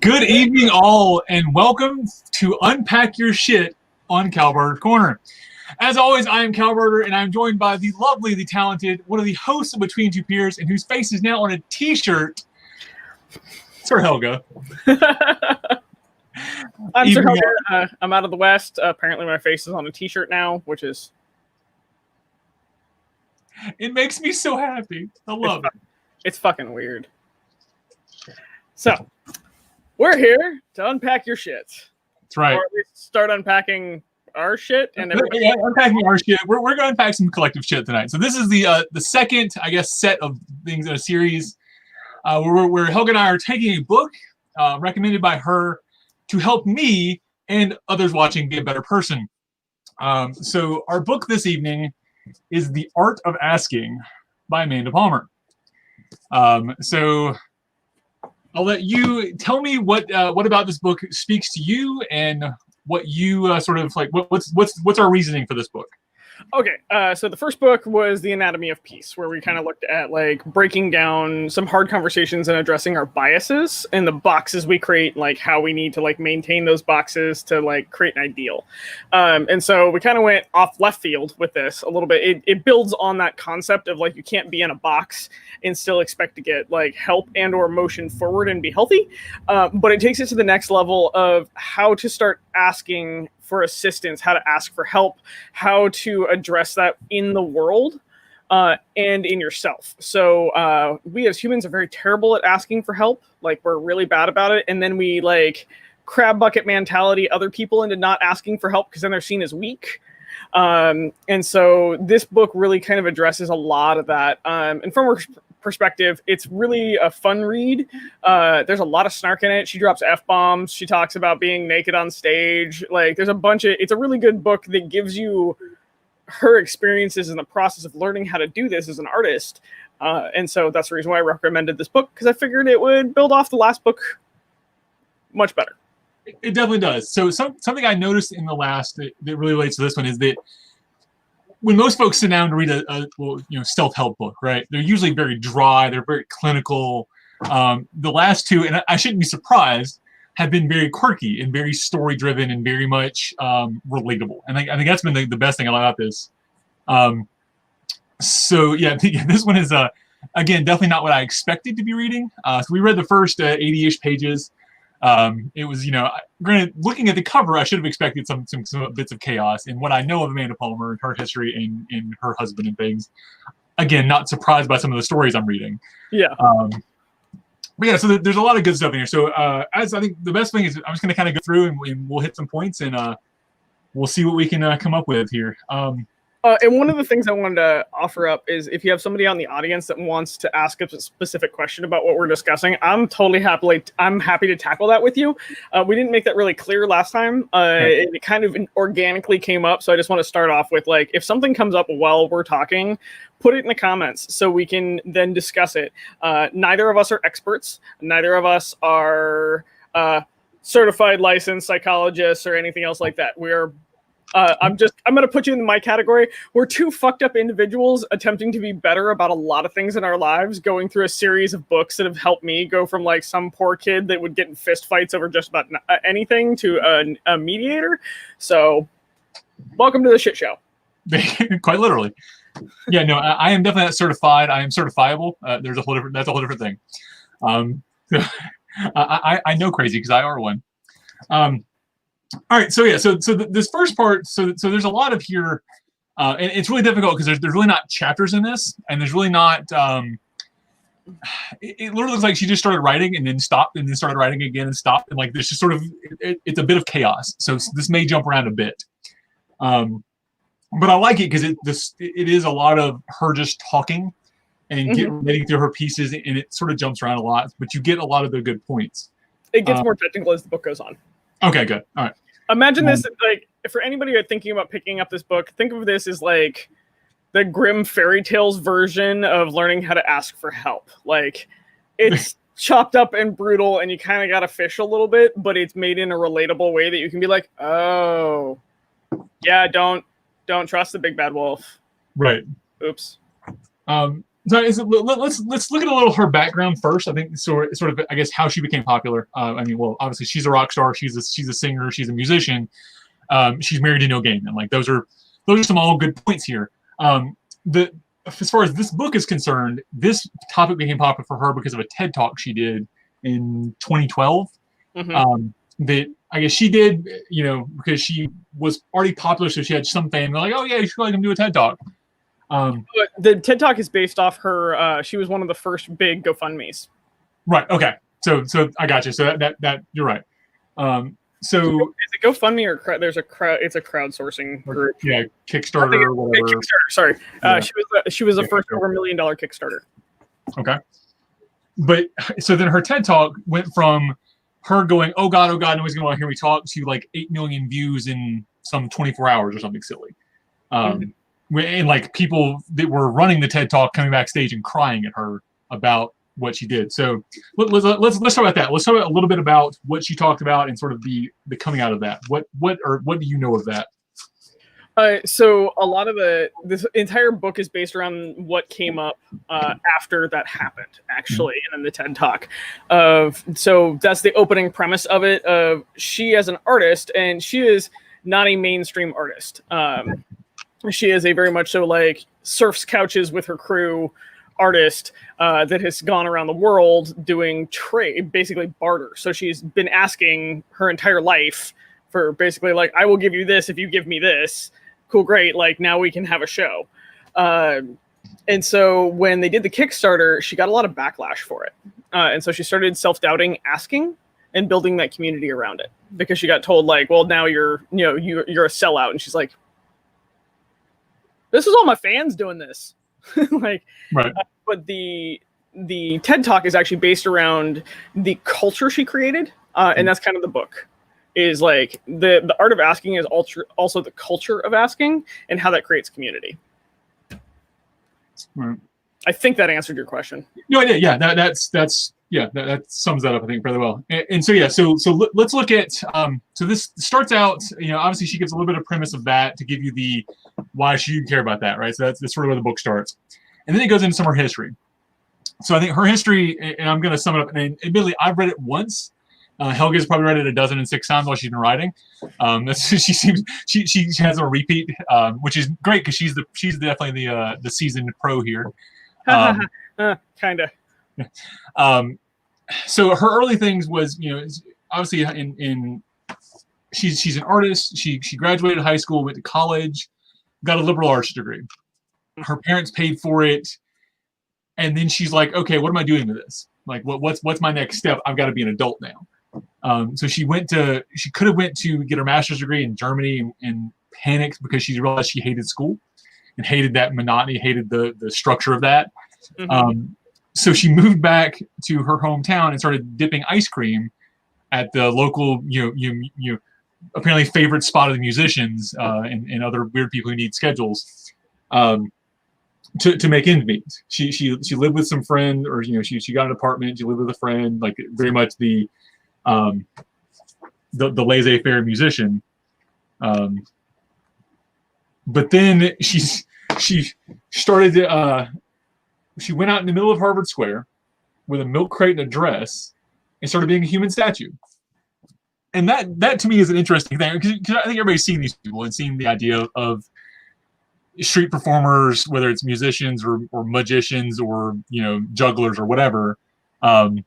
Good evening, all, and welcome to Unpack Your Shit on Calbert's Corner. As always, I am Calbert, and I'm joined by the lovely, the talented, one of the hosts of Between Two Peers, and whose face is now on a T-shirt, Sir Helga. I'm Sir Helga. I'm out of the West. Apparently, my face is on a T-shirt now, which is... It makes me so happy. I love it. It's fucking weird. So, we're here to unpack your shit. That's right. Or at least start unpacking our shit. And yeah, unpacking our shit. We're going to unpack some collective shit tonight. So this is the second, I guess, set of things in a series where Helga and I are taking a book recommended by her to help me and others watching be a better person. So our book this evening is The Art of Asking by Amanda Palmer. So I'll let you tell me what about this book speaks to you and what you sort of like. What's our reasoning for this book? Okay, so the first book was The Anatomy of Peace, where we kind of looked at like breaking down some hard conversations and addressing our biases and the boxes we create, like how we need to like maintain those boxes to like create an ideal. And so we kind of went off left field with this a little bit. It builds on that concept of like you can't be in a box and still expect to get like help and or motion forward and be healthy. But it takes it to the next level of how to start asking for assistance, how to ask for help, how to address that in the world and in yourself. So we as humans are very terrible at asking for help. Like we're really bad about it. And then we like crab bucket mentality other people into not asking for help because then they're seen as weak. And so this book really kind of addresses a lot of that. And from her perspective, it's really a fun read. There's a lot of snark in it. She drops F-bombs. She talks about being naked on stage. Like there's a bunch of, it's a really good book that gives you her experiences in the process of learning how to do this as an artist. And so that's the reason why I recommended this book, because I figured it would build off the last book much better. It definitely does. So something I noticed in the last that really relates to this one is that when most folks sit down to read a self-help book, right? They're usually very dry. They're very clinical. The last two, and I shouldn't be surprised, have been very quirky and very story-driven and very much relatable. And I think that's been the best thing I like about this. So yeah, this one is again definitely not what I expected to be reading. So we read the first 80-ish pages. It was, granted, looking at the cover, I should have expected some bits of chaos. And what I know of Amanda Palmer and her history and her husband and things, again, not surprised by some of the stories I'm reading. Yeah. But yeah, so there's a lot of good stuff in here. So as I think the best thing is I'm just going to kind of go through and we'll hit some points and we'll see what we can come up with here. And one of the things I wanted to offer up is if you have somebody on the audience that wants to ask a specific question about what we're discussing, I'm happy to tackle that with you. We didn't make that really clear last time. It kind of organically came up. So I just want to start off with like, if something comes up while we're talking, put it in the comments so we can then discuss it. Neither of us are experts. Neither of us are certified licensed psychologists or anything else like that. We're I'm going to put you in my category. We're two fucked up individuals attempting to be better about a lot of things in our lives, going through a series of books that have helped me go from like some poor kid that would get in fist fights over just about anything to a mediator. So welcome to the shit show. Quite literally. Yeah, no, I am definitely not certified. I am certifiable. That's a whole different thing. I know crazy because I are one. All right, so yeah, so this first part, so there's a lot of here, and it's really difficult because there's really not chapters in this, and there's really not. It literally looks like she just started writing and then stopped, and then started writing again and stopped, and like there's just sort of it's a bit of chaos. So this may jump around a bit, but I like it because it is a lot of her just talking and getting through her pieces, and it sort of jumps around a lot, but you get a lot of the good points. It gets more technical as the book goes on. Okay, good. All right. Imagine this, like, for anybody who's thinking about picking up this book, think of this as like the grim fairy tales version of learning how to ask for help. Like, it's chopped up and brutal, and you kind of got to fish a little bit, but it's made in a relatable way that you can be like, oh, yeah, don't trust the big bad wolf. Right. Oops. let's look at a little her background first. I think sort of I guess how she became popular. I mean, well, obviously she's a rock star. She's a singer. She's a musician. She's married to Neil Gaiman. Like those are some all good points here. The As far as this book is concerned, this topic became popular for her because of a TED Talk she did in 2012. That I guess she did, because she was already popular, so she had some fame. They're like, oh yeah, you should probably come do a TED Talk. The TED Talk is based off her. She was one of the first big GoFundMe's. Right. Okay. So I got you. So that you're right. So is it GoFundMe or there's a crowd? It's a crowdsourcing group. Yeah, Kickstarter or whatever. Kickstarter. Sorry. Yeah. She was the first over $1 million Kickstarter. Okay. But so then her TED Talk went from her going, oh God, nobody's going to want to hear me talk, to like 8 million views in some 24 hours or something silly. And like people that were running the TED Talk coming backstage and crying at her about what she did. So let's talk about that. Let's talk about a little bit about what she talked about and sort of the coming out of that. What do you know of that? So a lot of this entire book is based around what came up after that happened, actually, and then the TED Talk. So that's the opening premise of it. She as an artist, and she is not a mainstream artist. She is a very much so like surfs couches with her crew artist that has gone around the world doing trade, basically barter. So she's been asking her entire life for basically like, I will give you this if you give me this. Cool, great. Like now we can have a show. And so when they did the Kickstarter, she got a lot of backlash for it. And so she started self-doubting, asking, and building that community around it, because she got told like, well, now you're a sellout. And she's like, this is all my fans doing this. Like, right. But the TED Talk is actually based around the culture she created. And that's kind of the book. Is like the art of asking is also the culture of asking and how that creates community. Right. I think that answered your question. No, yeah, that sums that up, I think, fairly well. And so let's look at so this starts out, obviously she gives a little bit of premise of that to give you the why should you care about that, right? So that's sort of where the book starts, and then it goes into some of her history. So I think her history, and I'm going to sum it up. And admittedly, I've read it once. Helga's probably read it 1,006 times while she's been writing. She has a repeat, which is great because she's definitely the seasoned pro here. Kind of. So her early things was, obviously she's an artist. She graduated high school, went to college, got a liberal arts degree. Her parents paid for it, and then she's like, okay, what am I doing with this? Like, what's my next step? I've got to be an adult now. So she could have went to get her master's degree in Germany and panicked because she realized she hated school and hated that monotony, hated the structure of that. So she moved back to her hometown and started dipping ice cream at the local, apparently favorite spot of the musicians and other weird people who need schedules to make ends meet. She lived with some friend, or she got an apartment. She lived with a friend, like very much the laissez-faire musician. But then she started to, she went out in the middle of Harvard Square with a milk crate and a dress and started being a human statue. And that to me is an interesting thing, because I think everybody's seen these people and seen the idea of street performers, whether it's musicians or magicians or jugglers or whatever. And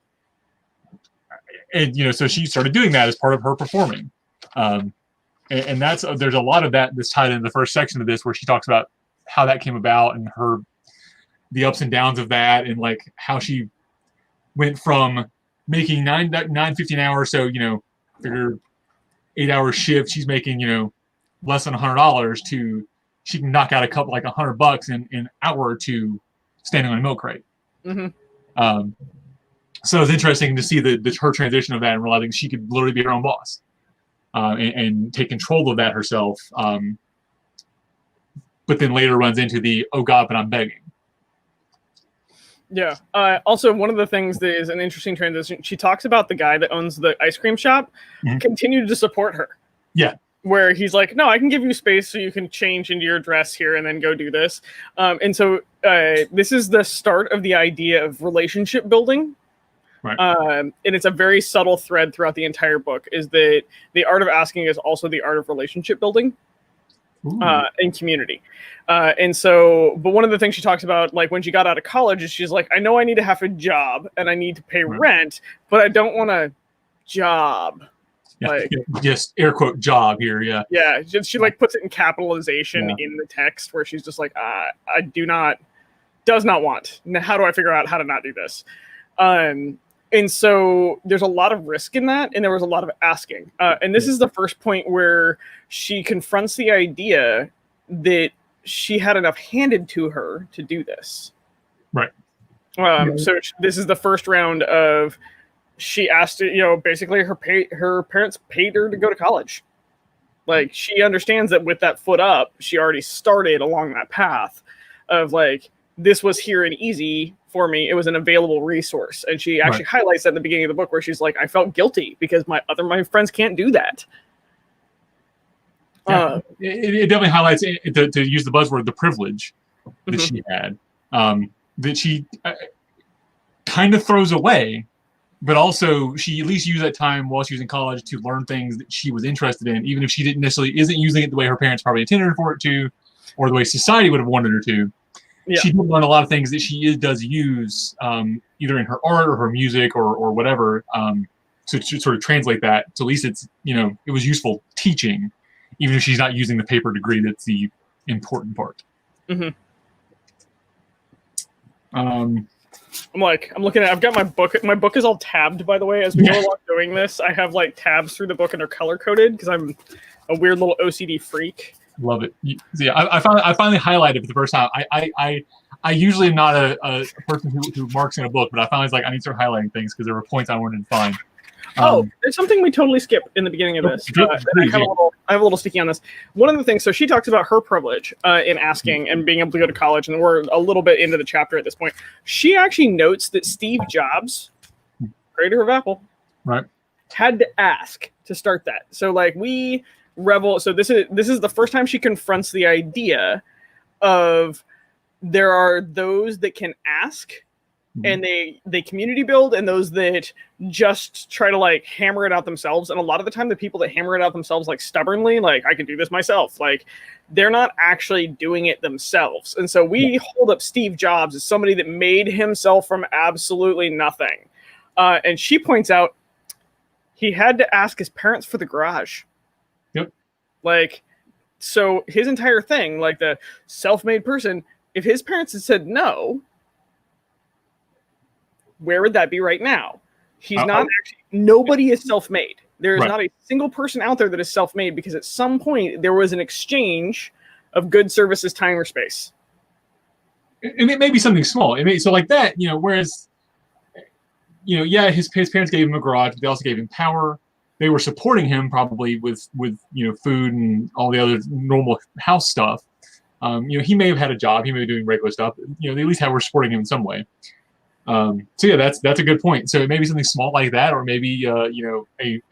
so she started doing that as part of her performing. And there's a lot of that that's tied in the first section of this, where she talks about how that came about and the ups and downs of that, and like how she went from making $9.50 an hour, so figure 8-hour shift, she's making less than $100, to she can knock out a couple like $100 in an hour or two standing on a milk crate. So it's interesting to see her transition of that and realizing she could literally be her own boss and take control of that herself. But then later runs into the, oh God, but I'm begging. Yeah. Also, one of the things that is an interesting transition, she talks about the guy that owns the ice cream shop continued to support her. Yeah. where he's like, no, I can give you space so you can change into your dress here and then go do this. And so this is the start of the idea of relationship building. Right. And it's a very subtle thread throughout the entire book, is that the art of asking is also the art of relationship building and community. And so, but one of the things she talks about, like when she got out of college, is she's like, I know I need to have a job and I need to pay rent, but I don't want a job. Yeah, like just air quote job here. Yeah. Yeah. She like puts it in capitalization in the text, where she's just like, I does not want. Now, how do I figure out how to not do this? And so there's a lot of risk in that, and there was a lot of asking. And this is the first point where she confronts the idea that she had enough handed to her to do this. Right. So this is the first round of, she asked, basically her parents paid her to go to college. Like, she understands that with that foot up, she already started along that path of like, this was here and easy for me. It was an available resource. And she actually highlights that in the beginning of the book, where she's like, I felt guilty because my friends can't do that. Yeah, it definitely highlights, to use the buzzword, the privilege that she had, that she kind of throws away, but also she at least used that time while she was in college to learn things that she was interested in, even if she isn't using it the way her parents probably intended for it to, or the way society would have wanted her to. Yeah. She did learn a lot of things that she does use, either in her art or her music or whatever, to sort of translate that. So at least it's, it was useful teaching, even if she's not using the paper degree. That's the important part. I'm looking at, I've got my book. My book is all tabbed, by the way, as we go along doing this. I have like tabs through the book, and they're color coded because I'm a weird little OCD freak. Love it. Yeah, I finally highlighted for the first time. I usually am not a person who marks in a book, but I finally was like, I need to start highlighting things because there were points I wanted to find. There's something we totally skipped in the beginning of this. I have a little sticky on this. One of the things, so she talks about her privilege in asking and being able to go to college, and we're a little bit into the chapter at this point. She actually notes that Steve Jobs, creator of Apple, had to ask to start that. So like so this is the first time she confronts the idea of, there are those that can ask and they community build, and those that just try to like hammer it out themselves. And a lot of the time, the people that hammer it out themselves, like stubbornly, like, I can do this myself, like, they're not actually doing it themselves. And so we hold up Steve Jobs as somebody that made himself from absolutely nothing. And she points out he had to ask his parents for the garage. Like, so his entire thing, like the self-made person, if his parents had said no, where would that be right now? He's not actually, nobody is self-made. There is not a single person out there that is self-made, because at some point there was an exchange of goods, services, time, or space. And it may be something small. So like that, whereas, his parents gave him a garage, but they also gave him power. They were supporting him probably with food and all the other normal house stuff. He may have had a job. He may be doing regular stuff. They at least were supporting him in some way. So yeah, that's a good point. So it may be something small like that, or maybe a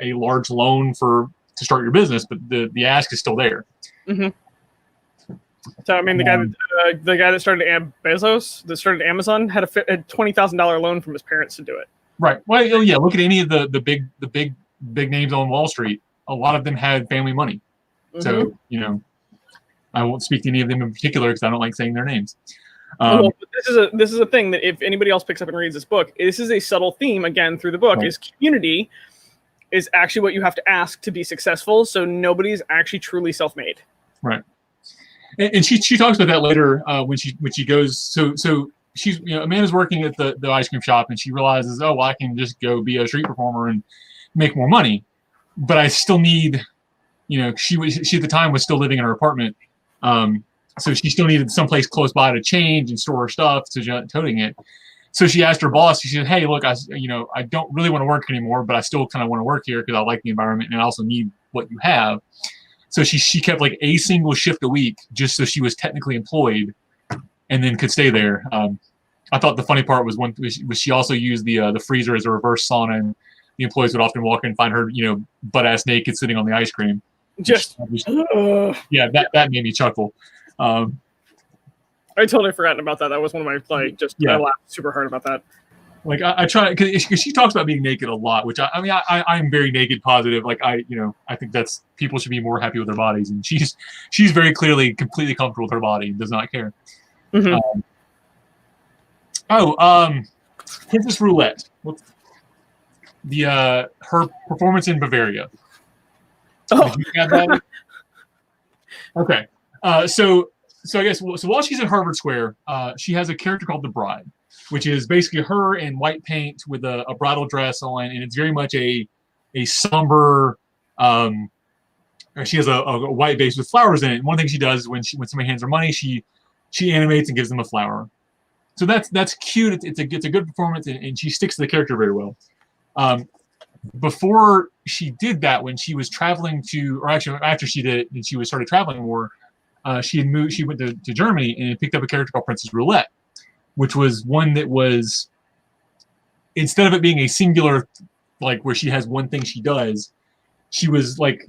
large loan to start your business, but the ask is still there. So I mean, the guy that started Bezos, that started Amazon, had a $20,000 loan from his parents to do it. Right. Well, yeah. Look at any of the big names on Wall Street. A lot of them had family money. So I won't speak to any of them in particular because I don't like saying their names. But this is a thing that if anybody else picks up and reads this book, this is a subtle theme again through the book. Is community is actually what you have to ask to be successful. So nobody's actually truly self-made. Right. And she talks about that later when she goes. So she's Amanda's working at the ice cream shop, and she realizes, oh, well, I can just go be a street performer and make more money, but I still need, she at the time was still living in her apartment, so she still needed someplace close by to change and store her stuff, to toting it. So she asked her boss. She said, "Hey, look, I don't really want to work anymore, but I still kind of want to work here because I like the environment and I also need what you have." So she kept like a single shift a week just so she was technically employed, and then could stay there. I thought the funny part was she also used the freezer as a reverse sauna, and the employees would often walk in and find her, butt ass naked, sitting on the ice cream. Just yeah, that made me chuckle. I totally forgotten about that. That was one of my I laughed super hard about that. Like I try because she talks about being naked a lot, which I'm very naked positive. Like I think that's people should be more happy with their bodies, and she's very clearly completely comfortable with her body and does not care. Mm-hmm. Princess Roulette. Her performance in Bavaria. Oh. Did you add that? Okay. So I guess while she's at Harvard Square, she has a character called the Bride, which is basically her in white paint with a bridal dress on, and it's very much a somber. She has a white base with flowers in it. And one thing she does is when somebody hands her money, she animates and gives them a flower. So that's cute. It's a good performance, and she sticks to the character very well. Before she did that, when she was traveling to, or actually after she did it, and she started traveling more, she went to Germany and picked up a character called Princess Roulette, which was one that was, instead of it being a singular, like where she has one thing she does, she was like,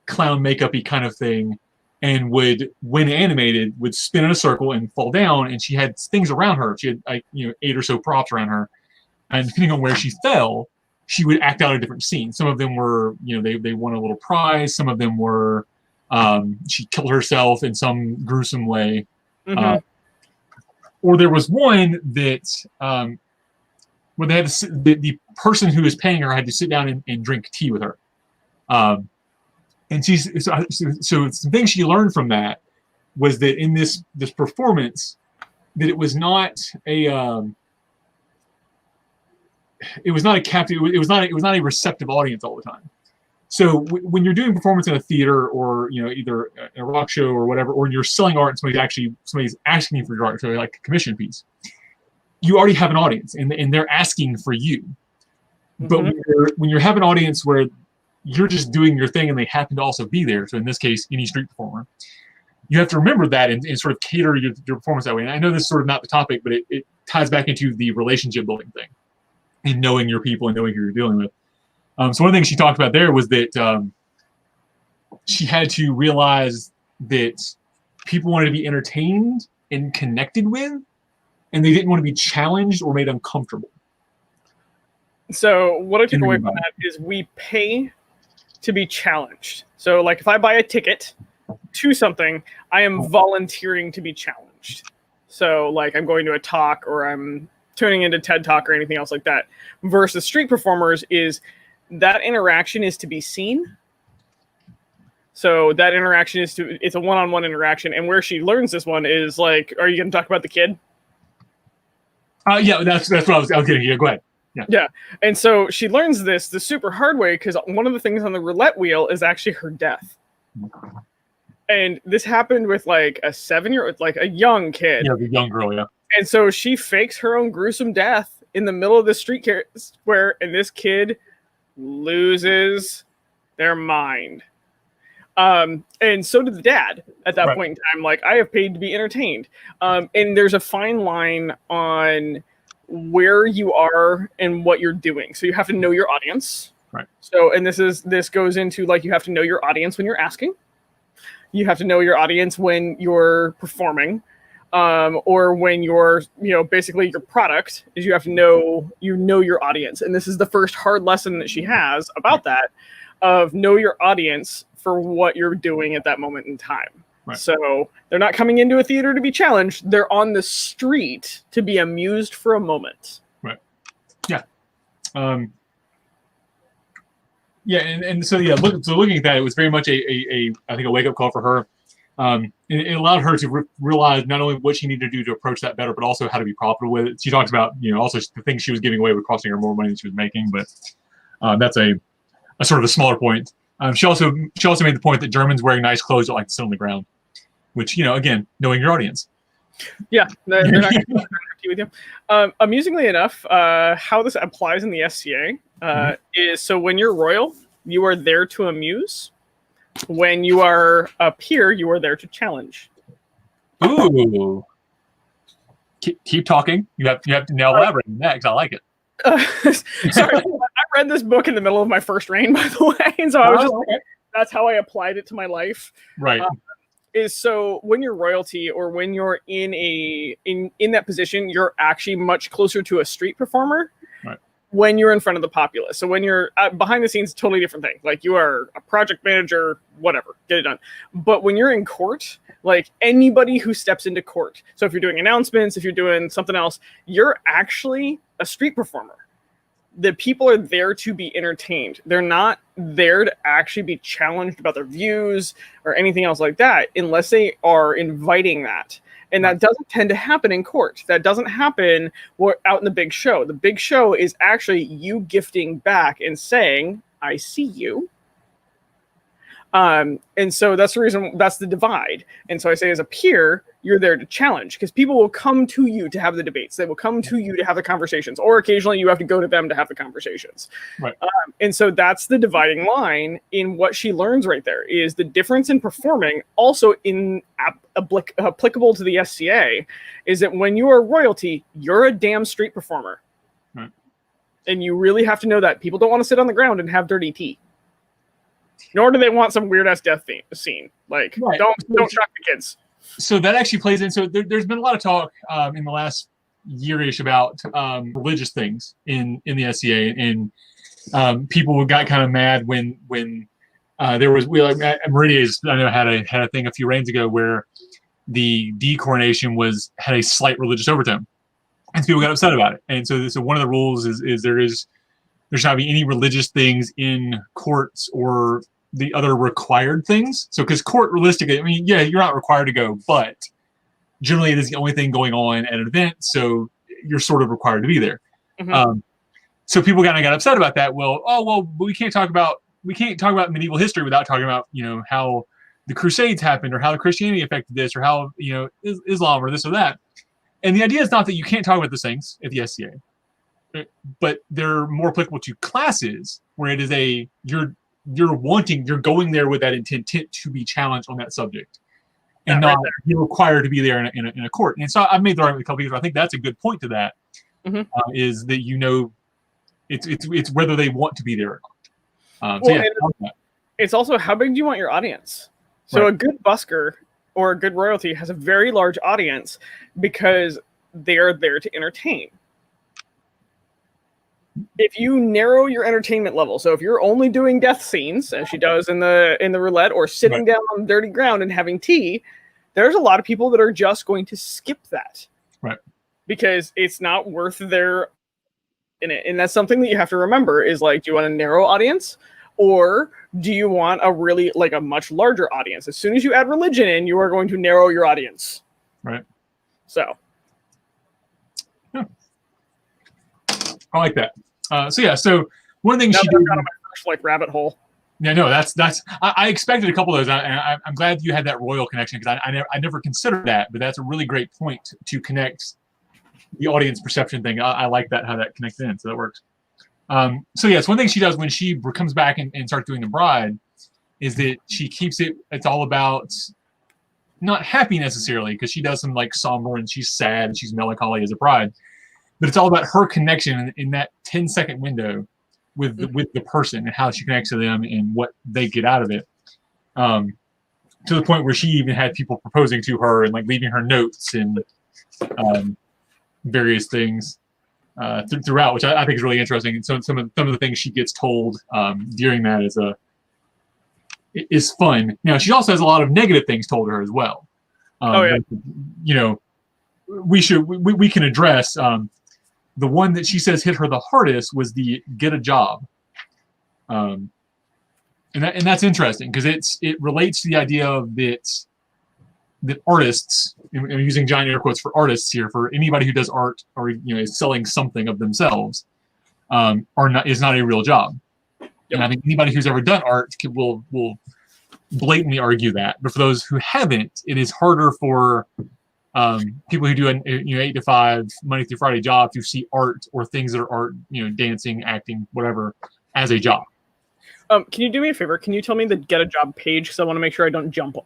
clown makeup-y kind of thing, and would, when animated, would spin in a circle and fall down, and she had things around her. She had 8 or so props around her, and depending on where she fell, she would act out a different scene. Some of them were, they won a little prize. Some of them were, she killed herself in some gruesome way. Mm-hmm. Or there was one that where they had the person who was paying her had to sit down and drink tea with her. And so some things she learned from that was that in this performance, that it was not a captive. It was not a receptive audience all the time. So when you're doing performance in a theater, or either a rock show or whatever, or you're selling art and somebody's asking you for your art, so like a commission piece, you already have an audience, and they're asking for you. Mm-hmm. But when you have an audience where you're just doing your thing and they happen to also be there, so in this case, any street performer, you have to remember that and sort of cater your performance that way. And I know this is sort of not the topic, but it ties back into the relationship building thing and knowing your people and knowing who you're dealing with. So one of the things she talked about there was that she had to realize that people wanted to be entertained and connected with, and they didn't want to be challenged or made uncomfortable. So what I took away from that is we pay to be challenged. So like if I buy a ticket to something, I am volunteering to be challenged. So like I'm going to a talk, or I'm tuning into TED Talk or anything else like that. Versus street performers is that interaction is to be seen. So that interaction it's a one-on-one interaction. And where she learns this one is like, are you going to talk about the kid? Yeah, that's what I was getting. Yeah, go ahead. Yeah. And so she learns this the super hard way, because one of the things on the roulette wheel is actually her death. And this happened with like a 7-year-old, like a young kid. Yeah, the young girl, yeah. And so she fakes her own gruesome death in the middle of the street square, and this kid loses their mind. And so did the dad at that point in time. Like, I have paid to be entertained. And there's a fine line on where you are and what you're doing. So you have to know your audience. Right. So, and this goes into like, you have to know your audience when you're asking. You have to know your audience when you're performing, or when you're, basically your product is, you have to know, your audience. And this is the first hard lesson that she has about that, of know your audience for what you're doing at that moment in time. Right. So they're not coming into a theater to be challenged. They're on the street to be amused for a moment. Right. Yeah. Yeah. And so, yeah, looking at that, it was very much I think a wake up call for her. It allowed her to realize not only what she needed to do to approach that better, but also how to be profitable with it. She talks about, also the things she was giving away were costing her more money than she was making, but that's a sort of a smaller point. She also made the point that Germans wearing nice clothes don't like to sit on the ground, which, again, knowing your audience. Yeah, they're not going to be with you. Amusingly enough, how this applies in the SCA is, so when you're royal, you are there to amuse. When you are a peer, you are there to challenge. Ooh. Keep talking. You have to now elaborate next. I like it. Sorry, I read this book in the middle of my first reign, by the way, and so I was just like, that's how I applied it to my life. Right. Is so when you're royalty or when you're in that position, you're actually much closer to a street performer. Right. When you're in front of the populace. So when you're behind the scenes, totally different thing. Like you are a project manager, whatever, get it done. But when you're in court, like anybody who steps into court. So if you're doing announcements, if you're doing something else, you're actually a street performer. The people are there to be entertained. They're not there to actually be challenged about their views or anything else like that, unless they are inviting that. And that doesn't tend to happen in court. That doesn't happen out in the big show. The big show is actually you gifting back and saying, I see you. And so that's the reason, that's the divide. And so I say as a peer, you're there to challenge because people will come to you to have the debates. They will come to you to have the conversations, or occasionally you have to go to them to have the conversations. Right. And so that's the dividing line in what she learns right there is the difference in performing also in applicable to the SCA is that when you are royalty, you're a damn street performer. Right. And you really have to know that people don't want to sit on the ground and have dirty tea. Nor do they want some weird ass death scene. Like, right. don't shock the kids. So that actually plays in. So there's been a lot of talk in the last year-ish about religious things in the SCA, and people got kind of mad when there was Meridia's. I know had a thing a few reigns ago where the decoronation had a slight religious overtone, and so people got upset about it. And so one of the rules is there should not be any religious things in courts or the other required things. So, because court realistically, I mean, yeah, you're not required to go, but generally it is the only thing going on at an event, so you're sort of required to be there. Mm-hmm. So people kind of got upset about that. Well, but we can't talk about medieval history without talking about how the Crusades happened, or how the Christianity affected this, or how Islam or this or that. And the idea is not that you can't talk about those things at the SCA, but they're more applicable to classes where it is you're going there with that intent to be challenged on that subject, and not you're required to be there in a court. And so I've made the argument a couple of years. I think that's a good point to that. Mm-hmm. Is that it's whether they want to be there or not. It's also how big do you want your audience? So right. A good busker or a good royalty has a very large audience because they are there to entertain. If you narrow your entertainment level, so if you're only doing death scenes, as she does in the roulette, or sitting down on dirty ground and having tea, there's a lot of people that are just going to skip that, right? Because it's not worth their in it, and that's something that you have to remember. Is like, do you want a narrow audience, or do you want a much larger audience? As soon as you add religion in, you are going to narrow your audience, right? So, yeah. I like that. So one thing she did. Got on my first rabbit hole. Yeah, no, that's. I expected a couple of those. I'm glad you had that royal connection because I never considered that, but that's a really great point to connect the audience perception thing. I like that, how that connects in, so that works. So yes, one thing she does when she comes back and starts doing the bride is that she keeps it. It's all about not happy necessarily because she does some somber and she's sad and she's melancholy as a bride. But it's all about her connection in that 10-second window with the person and how she connects to them and what they get out of it. To the point where she even had people proposing to her and leaving her notes and various things throughout, which I think is really interesting. And so some of the things she gets told during that is fun. Now she also has a lot of negative things told to her as well. We can address. The one that she says hit her the hardest was the get a job. And that's interesting because it relates to the idea of that artists, and I'm using giant air quotes for artists here, for anybody who does art or is selling something of themselves, is not a real job. Yep. And I think anybody who's ever done art will blatantly argue that. But for those who haven't, it is harder for people who do an 8 to 5 Monday through Friday job to see art or things that are art, dancing, acting, whatever, as a job. Can you do me a favor? Can you tell me the get a job page? Because I want to make sure I don't jump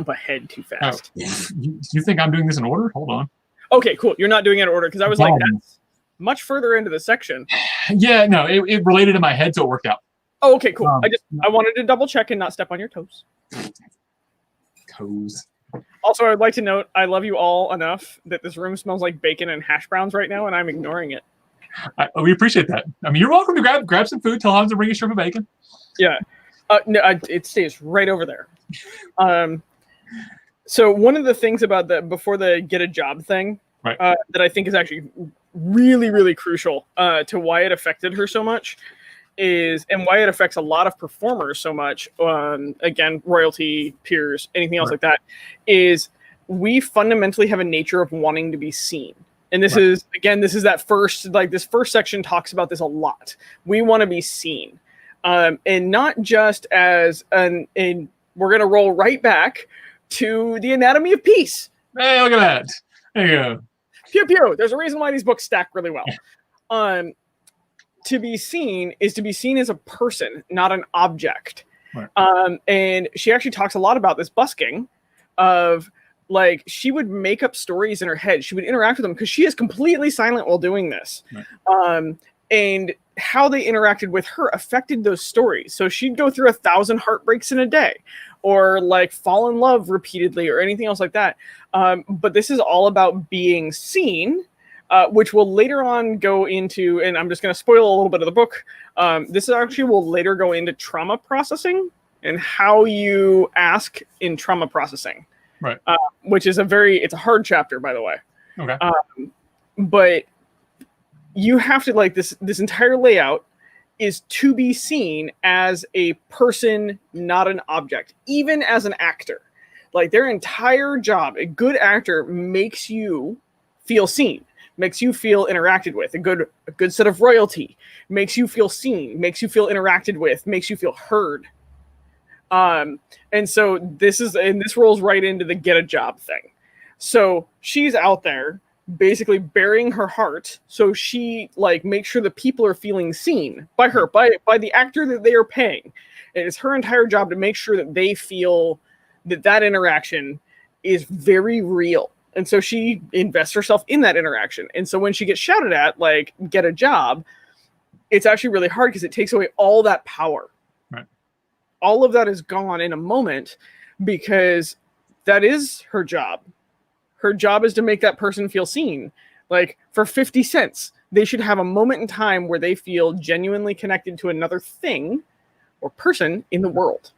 ahead too fast. You think I'm doing this in order? Hold on. Okay, cool. You're not doing it in order because I was that's much further into the section. Yeah, no, it related in my head, so it worked out. Oh, okay, cool. Um, I wanted to double check and not step on your toes. Toes. Also, I'd like to note I love you all enough that this room smells like bacon and hash browns right now, and I'm ignoring it. We appreciate that. I mean, you're welcome to grab some food. Tell Hans to bring you a strip of bacon. Yeah. No, it stays right over there. So one of the things about before the get a job thing, right. That I think is actually really, really crucial to why it affected her so much and why it affects a lot of performers so much, again, royalty, peers, anything else like that, is we fundamentally have a nature of wanting to be seen. And this is that first, this first section talks about this a lot. We want to be seen. And not just as we're going to roll right back to the Anatomy of Peace. Hey, look at that. There you go. Pew, pew. There's a reason why these books stack really well. To be seen is to be seen as a person, not an object. Right. And she actually talks a lot about this busking of, she would make up stories in her head. She would interact with them because she is completely silent while doing this. Right. And how they interacted with her affected those stories. So she'd go through 1,000 heartbreaks in a day, or fall in love repeatedly, or anything else like that. But this is all about being seen, which will later on go into, and I'm just going to spoil a little bit of the book. This actually will later go into trauma processing and how you ask in trauma processing. Right. Which is it's a hard chapter, by the way. Okay. But you have to this entire layout is to be seen as a person, not an object, even as an actor. Their entire job, a good actor makes you feel seen, makes you feel interacted with. A good set of royalty makes you feel seen, makes you feel interacted with, makes you feel heard. And so this rolls right into the get a job thing. So she's out there basically burying her heart, so she makes sure that people are feeling seen by her, by the actor that they are paying. And it's her entire job to make sure that they feel that interaction is very real. And so she invests herself in that interaction. And so when she gets shouted at, get a job, it's actually really hard because it takes away all that power. Right. All of that is gone in a moment because that is her job. Her job is to make that person feel seen. For 50 cents, they should have a moment in time where they feel genuinely connected to another thing or person in the world.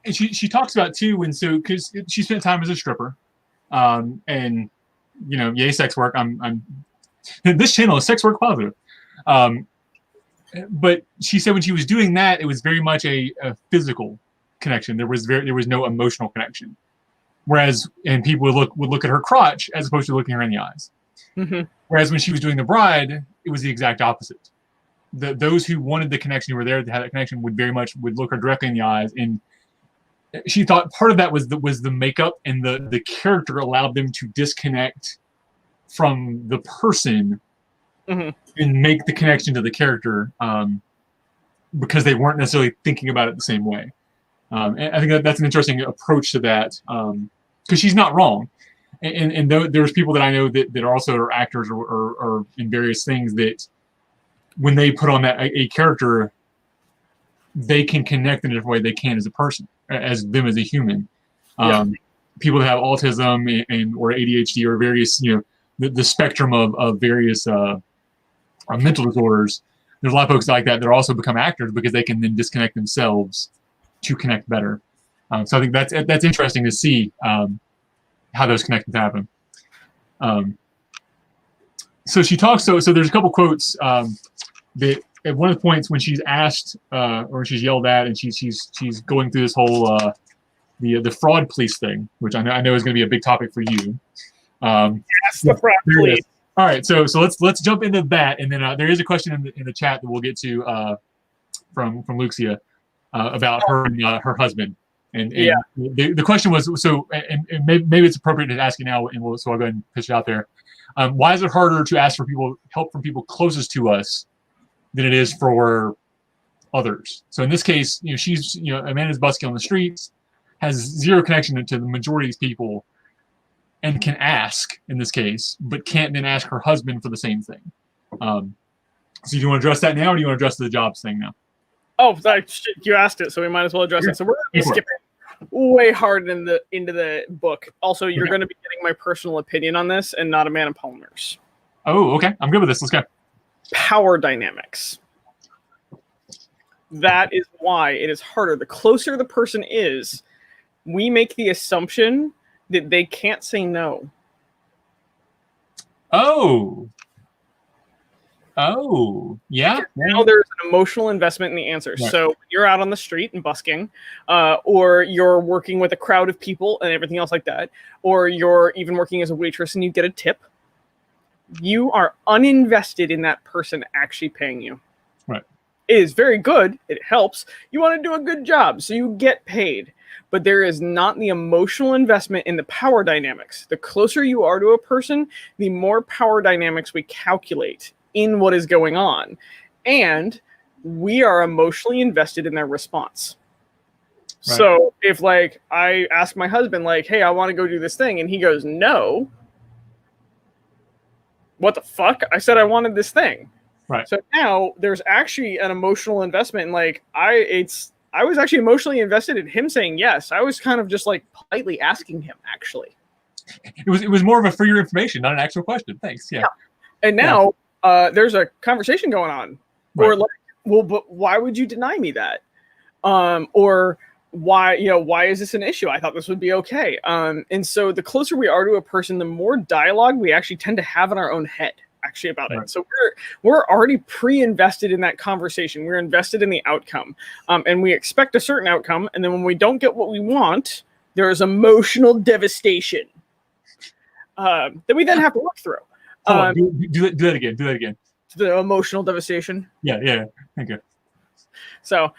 And she talks about too, because she spent time as a stripper, and yay, sex work. I'm this channel is sex work positive. But she said when she was doing that, it was very much a physical connection. There was no emotional connection. Whereas, and people would look at her crotch as opposed to looking her in the eyes. Mm-hmm. Whereas when she was doing the bride, it was the exact opposite. Those who wanted the connection, who were there to have that connection, would look her directly in the eyes. And she thought part of that was the makeup, and the character allowed them to disconnect from the person, mm-hmm. and make the connection to the character, because they weren't necessarily thinking about it the same way. And I think that's an interesting approach to that, because she's not wrong. And there's people that I know that are also actors or in various things that when they put on a character, they can connect in a different way they can as a person, as them as a human. Yeah. People that have autism or ADHD or various, the spectrum of various mental disorders. There's a lot of folks like that also become actors because they can then disconnect themselves to connect better. So I think that's interesting to see how those connections happen. So she talks. So there's a couple quotes that at one of the points when she's asked or she's yelled at, and she's going through this whole the fraud police thing, which I know is going to be a big topic for you. Yes, the fraud police. All right, so let's jump into that, and then there is a question in the chat that we'll get to from Luxia about her and her husband, and yeah. The question was, so and maybe it's appropriate to ask it now, and so I'll go ahead and pitch it out there. Why is it harder to ask for help from people closest to us than it is for others? So in this case, she's Amanda's busking on the streets, has zero connection to the majority of these people, and can ask in this case, but can't then ask her husband for the same thing. So do you want to address that now, or do you want to address the jobs thing now? Oh, shit, you asked it, so we might as well address it. So we're going to be skipping way hard into the book. Also, you're going to be getting my personal opinion on this and not Amanda Palmer's. Oh, okay. I'm good with this. Let's go. Power dynamics. That is why it is harder. The closer the person is, we make the assumption that they can't say no. Oh, yeah. Now there's an emotional investment in the answer. Right. So you're out on the street and busking, or you're working with a crowd of people and everything else like that, or you're even working as a waitress and you get a tip. You are uninvested in that person actually paying you. Right. It is very good. It helps. You want to do a good job, so you get paid. But there is not the emotional investment in the power dynamics. The closer you are to a person, the more power dynamics we calculate in what is going on. And we are emotionally invested in their response. Right. So if like I ask my husband, like, hey, I want to go do this thing, and he goes, no. What the fuck? I said I wanted this thing. Right. So now there's actually an emotional investment in like I was actually emotionally invested in him saying yes. I was kind of just like politely asking him actually. It was more of a for your information, not an actual question. Thanks. Yeah. And now there's a conversation going on. Right. Or like, well, but why would you deny me that? Or why is this an issue? I thought this would be okay. And so the closer we are to a person, the more dialogue we actually tend to have in our own head actually about it. So we're already pre-invested in that conversation. We're invested in the outcome. And we expect a certain outcome. And then when we don't get what we want, there is emotional devastation that we then have to work through. Do that again. Do that again. The emotional devastation. Yeah. Thank you. So,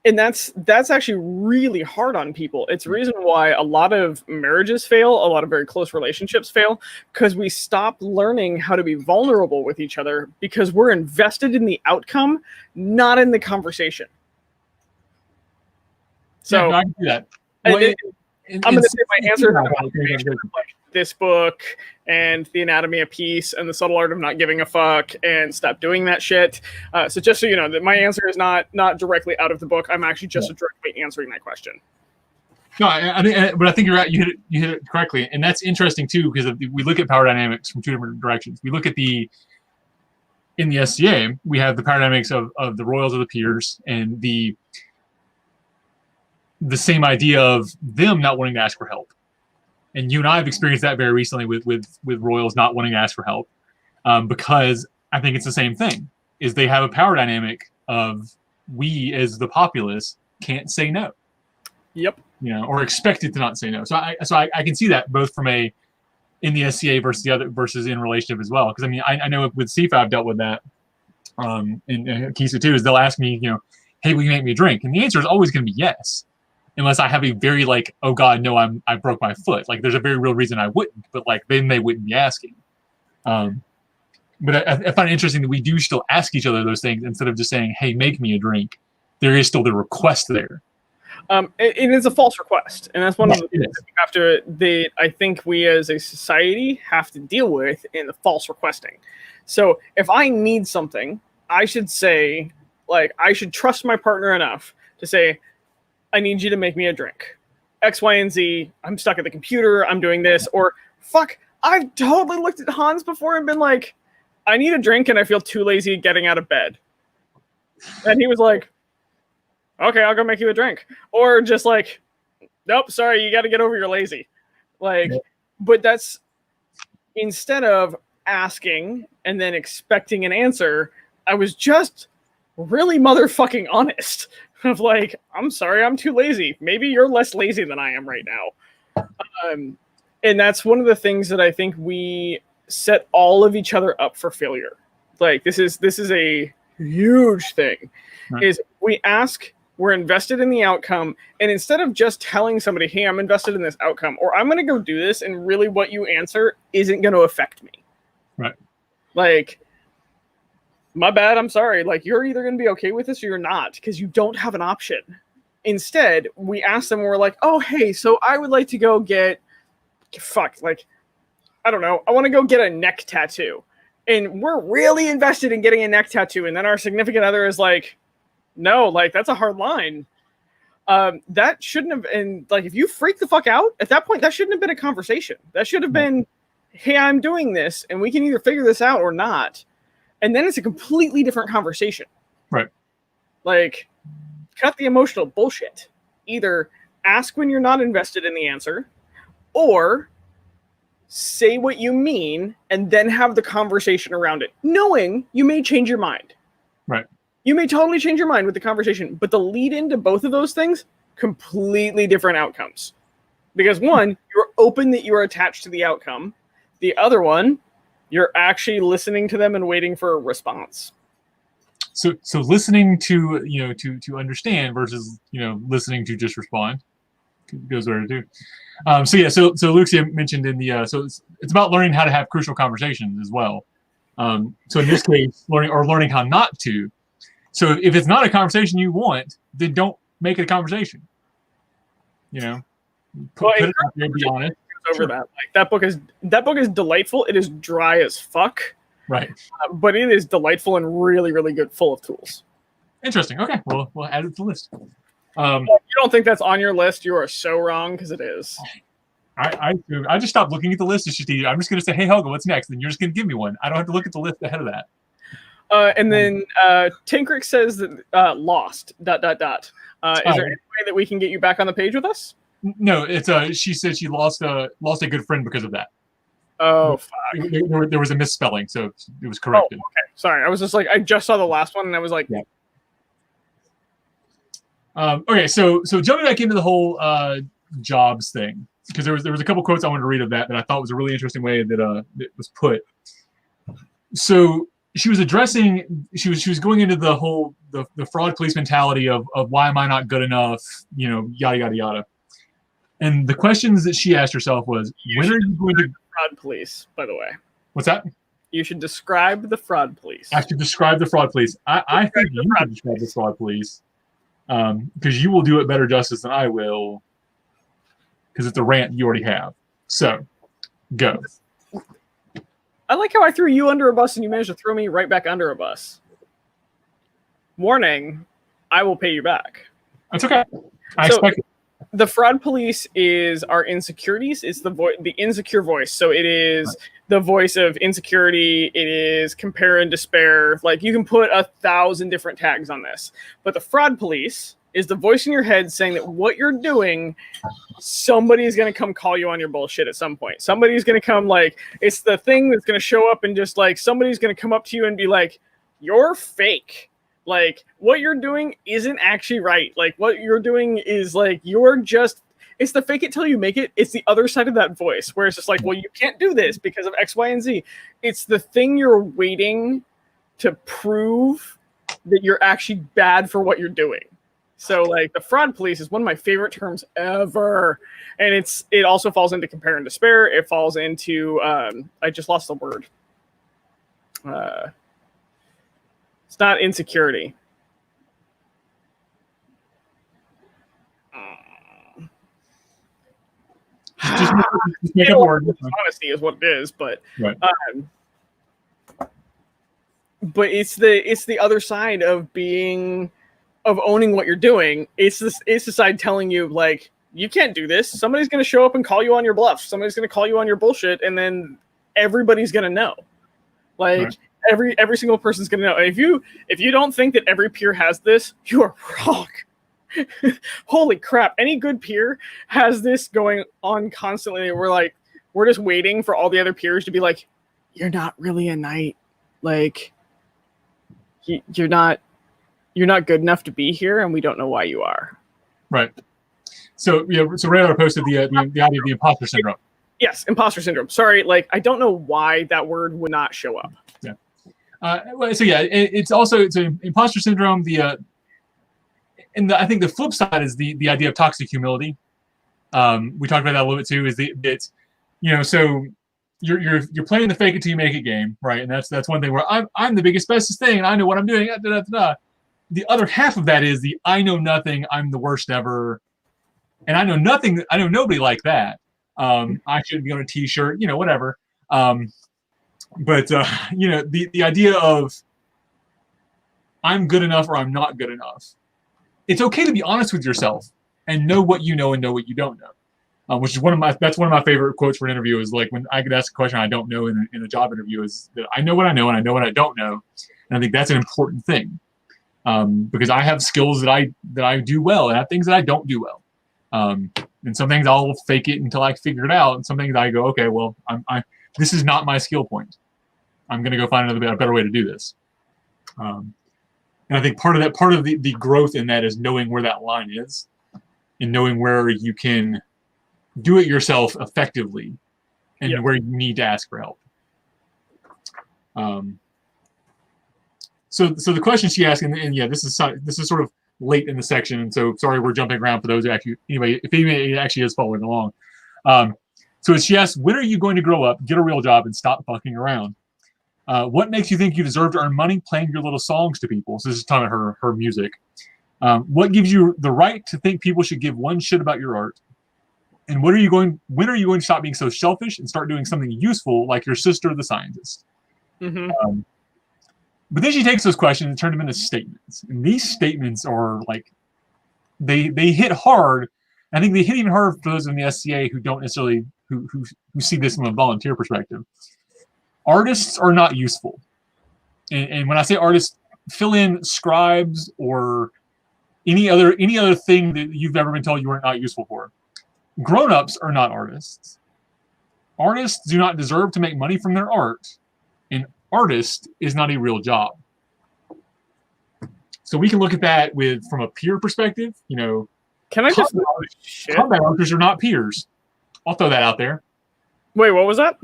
and that's actually really hard on people. It's the reason why a lot of marriages fail, a lot of very close relationships fail, because we stop learning how to be vulnerable with each other because we're invested in the outcome, not in the conversation. So yeah, no, I can do that. I'm going to say my answer is like this book and The Anatomy of Peace and The Subtle Art of Not Giving a Fuck and Stop Doing That Shit. So just so you know, that my answer is not directly out of the book. I'm actually just directly answering that question. No, but I think you're right. You hit it correctly, and that's interesting too because we look at power dynamics from two different directions. We look at in the SCA, we have the power dynamics of the royals of the peers and the same idea of them not wanting to ask for help. And you and I have experienced that very recently with royals not wanting to ask for help because I think it's the same thing. Is they have a power dynamic of we as the populace can't say no. Yep. Or expected to not say no. So I can see that both from in the SCA versus the other versus in relationship as well. Because I mean I know with CFA I've dealt with that. And Kisa too is they'll ask me hey, will you make me a drink? And the answer is always going to be yes. Unless I have a very like, oh God, no, I broke my foot. Like there's a very real reason I wouldn't, but like then they wouldn't be asking. But I find it interesting that we do still ask each other those things instead of just saying, hey, make me a drink. There is still the request there. It is a false request. And that's one of the things that I think we as a society have to deal with in the false requesting. So if I need something, I should say, like, I should trust my partner enough to say, I need you to make me a drink. X, Y, and Z. I'm stuck at the computer. I'm doing this. Or, fuck, I've totally looked at Hans before and been like, I need a drink and I feel too lazy getting out of bed. And he was like, okay, I'll go make you a drink. Or just like, nope, sorry, you got to get over your lazy. Like, but that's instead of asking and then expecting an answer, I was just really motherfucking honest. Of like, I'm sorry, I'm too lazy. Maybe you're less lazy than I am right now. And that's one of the things that I think we set all of each other up for failure. Like this is a huge thing. Right. Is we ask, we're invested in the outcome, and instead of just telling somebody, hey, I'm invested in this outcome, or I'm gonna go do this, and really what you answer isn't gonna affect me. Right. Like, my bad, I'm sorry. Like, you're either going to be okay with this or you're not, because you don't have an option. Instead, we ask them, we're like, oh, hey, so I would like to go get, I don't know, I want to go get a neck tattoo. and we're really invested in getting a neck tattoo, and then our significant other is like, no, like that's a hard line. That shouldn't have, and like if you freak the fuck out at that point, that shouldn't have been a conversation. That should have been, hey, I'm doing this, and we can either figure this out or not. And then it's a completely different conversation. Right. Like, cut the emotional bullshit. Either ask when you're not invested in the answer, or say what you mean and then have the conversation around it, knowing you may change your mind. Right. You may totally change your mind with the conversation, but the lead into both of those things, completely different outcomes. Because one, you're open that you are attached to the outcome. The other one, you're actually listening to them and waiting for a response. So listening to, to understand versus, listening to just respond goes there too. So Lucia mentioned in the, so it's about learning how to have crucial conversations as well. So in this case, learning how not to. So if it's not a conversation you want, then don't make it a conversation. Put it out there, be honest. Over that, like that book is delightful. It is dry as fuck, right? But it is delightful and really, really good, full of tools. Interesting. Okay, well, we'll add it to the list. If you don't think that's on your list, you are so wrong, because it is. I just stopped looking at the list. It's just easier. I'm just going to say, hey, Helga, what's next? And you're just going to give me one. I don't have to look at the list ahead of that. And then Tinkrick says that lost ... Is there any way that we can get you back on the page with us? No, it's she said she lost a good friend because of that. Oh, fuck. There was a misspelling, so it was corrected. Oh, okay. Sorry, I was just like, I just saw the last one, and I was like, yeah. Okay, so jumping back into the whole jobs thing, because there was a couple quotes I wanted to read of that I thought was a really interesting way that it was put. So she was going into the whole the fraud police mentality of why am I not good enough, yada yada yada. And the questions that she asked herself was, when are you going to... Fraud police, by the way. What's that? You should describe the fraud police. I should describe the fraud police. I think you should describe the fraud police, because you will do it better justice than I will, because it's a rant you already have. So, go. I like how I threw you under a bus and you managed to throw me right back under a bus. Warning, I will pay you back. That's okay. I expect it. The fraud police is our insecurities. It's the insecure voice. So it is the voice of insecurity. It is compare and despair. Like, you can put 1,000 different tags on this. But the fraud police is the voice in your head saying that what you're doing, somebody is going to come call you on your bullshit at some point. Somebody's going to come, like, it's the thing that's going to show up and just like, somebody's going to come up to you and be like, you're fake. Like, what you're doing isn't actually right. Like, what you're doing is like, it's the fake it till you make it. It's the other side of that voice where it's just like, well, you can't do this because of X, Y, and Z. It's the thing you're waiting to prove that you're actually bad for what you're doing. So like, the fraud police is one of my favorite terms ever. And it also falls into compare and despair. It falls into, I just lost the word. It's not insecurity. Just make up a word. Honesty is what it is, but right. But it's the other side of owning what you're doing. It's the side telling you, like, you can't do this. Somebody's going to show up and call you on your bluff. Somebody's going to call you on your bullshit, and then everybody's going to know. Like, right. Every single person's going to know. And if you don't think that every peer has this, you are wrong. Holy crap. Any good peer has this going on constantly. We're just waiting for all the other peers to be like, you're not really a knight. Like, you're not good enough to be here, and we don't know why you are. Right. So Radar posted the idea of the imposter syndrome. Yes, imposter syndrome. Sorry, like, I don't know why that word would not show up. Yeah. It's an imposter syndrome. I think the flip side is the idea of toxic humility. We talked about that a little bit too. So you're playing the fake it till you make it game, right? And that's one thing where I'm the biggest, bestest thing, and I know what I'm doing. Da, da, da, da. The other half of that is the I know nothing. I'm the worst ever, and I know nothing. I know nobody like that. I shouldn't be on a T-shirt, whatever. But the idea of I'm good enough or I'm not good enough. It's okay to be honest with yourself and know what you know and know what you don't know. Which is one of my favorite quotes for an interview is like when I get asked a question I don't know in a job interview is that I know what I know and I know what I don't know. And I think that's an important thing. Because I have skills that I do well and I have things that I don't do well. And some things I'll fake it until I figure it out. And some things I go, okay, well, this is not my skill point. I'm going to go find a better way to do this. And I think part of the growth in that is knowing where that line is and knowing where you can do it yourself effectively and where you need to ask for help. So the question she asked, and yeah, this is sort of late in the section, and so sorry we're jumping around for those who actually, anyway, if anybody actually is following along. So she asked, when are you going to grow up, get a real job, and stop fucking around? What makes you think you deserve to earn money playing your little songs to people? So this is talking about her music. What gives you the right to think people should give one shit about your art? And when are you going to stop being so selfish and start doing something useful like your sister, the scientist? Mm-hmm. But then she takes those questions and turns them into statements. And these statements are like, they hit hard. I think they hit even harder for those in the SCA who don't necessarily, who see this from a volunteer perspective. Artists are not useful. And when I say artists, fill in scribes or any other thing that you've ever been told you are not useful for. Grown-ups are not artists. Artists do not deserve to make money from their art. An artist is not a real job. So we can look at that from a peer perspective. Can I just combat artists are not peers? I'll throw that out there. Wait, what was that?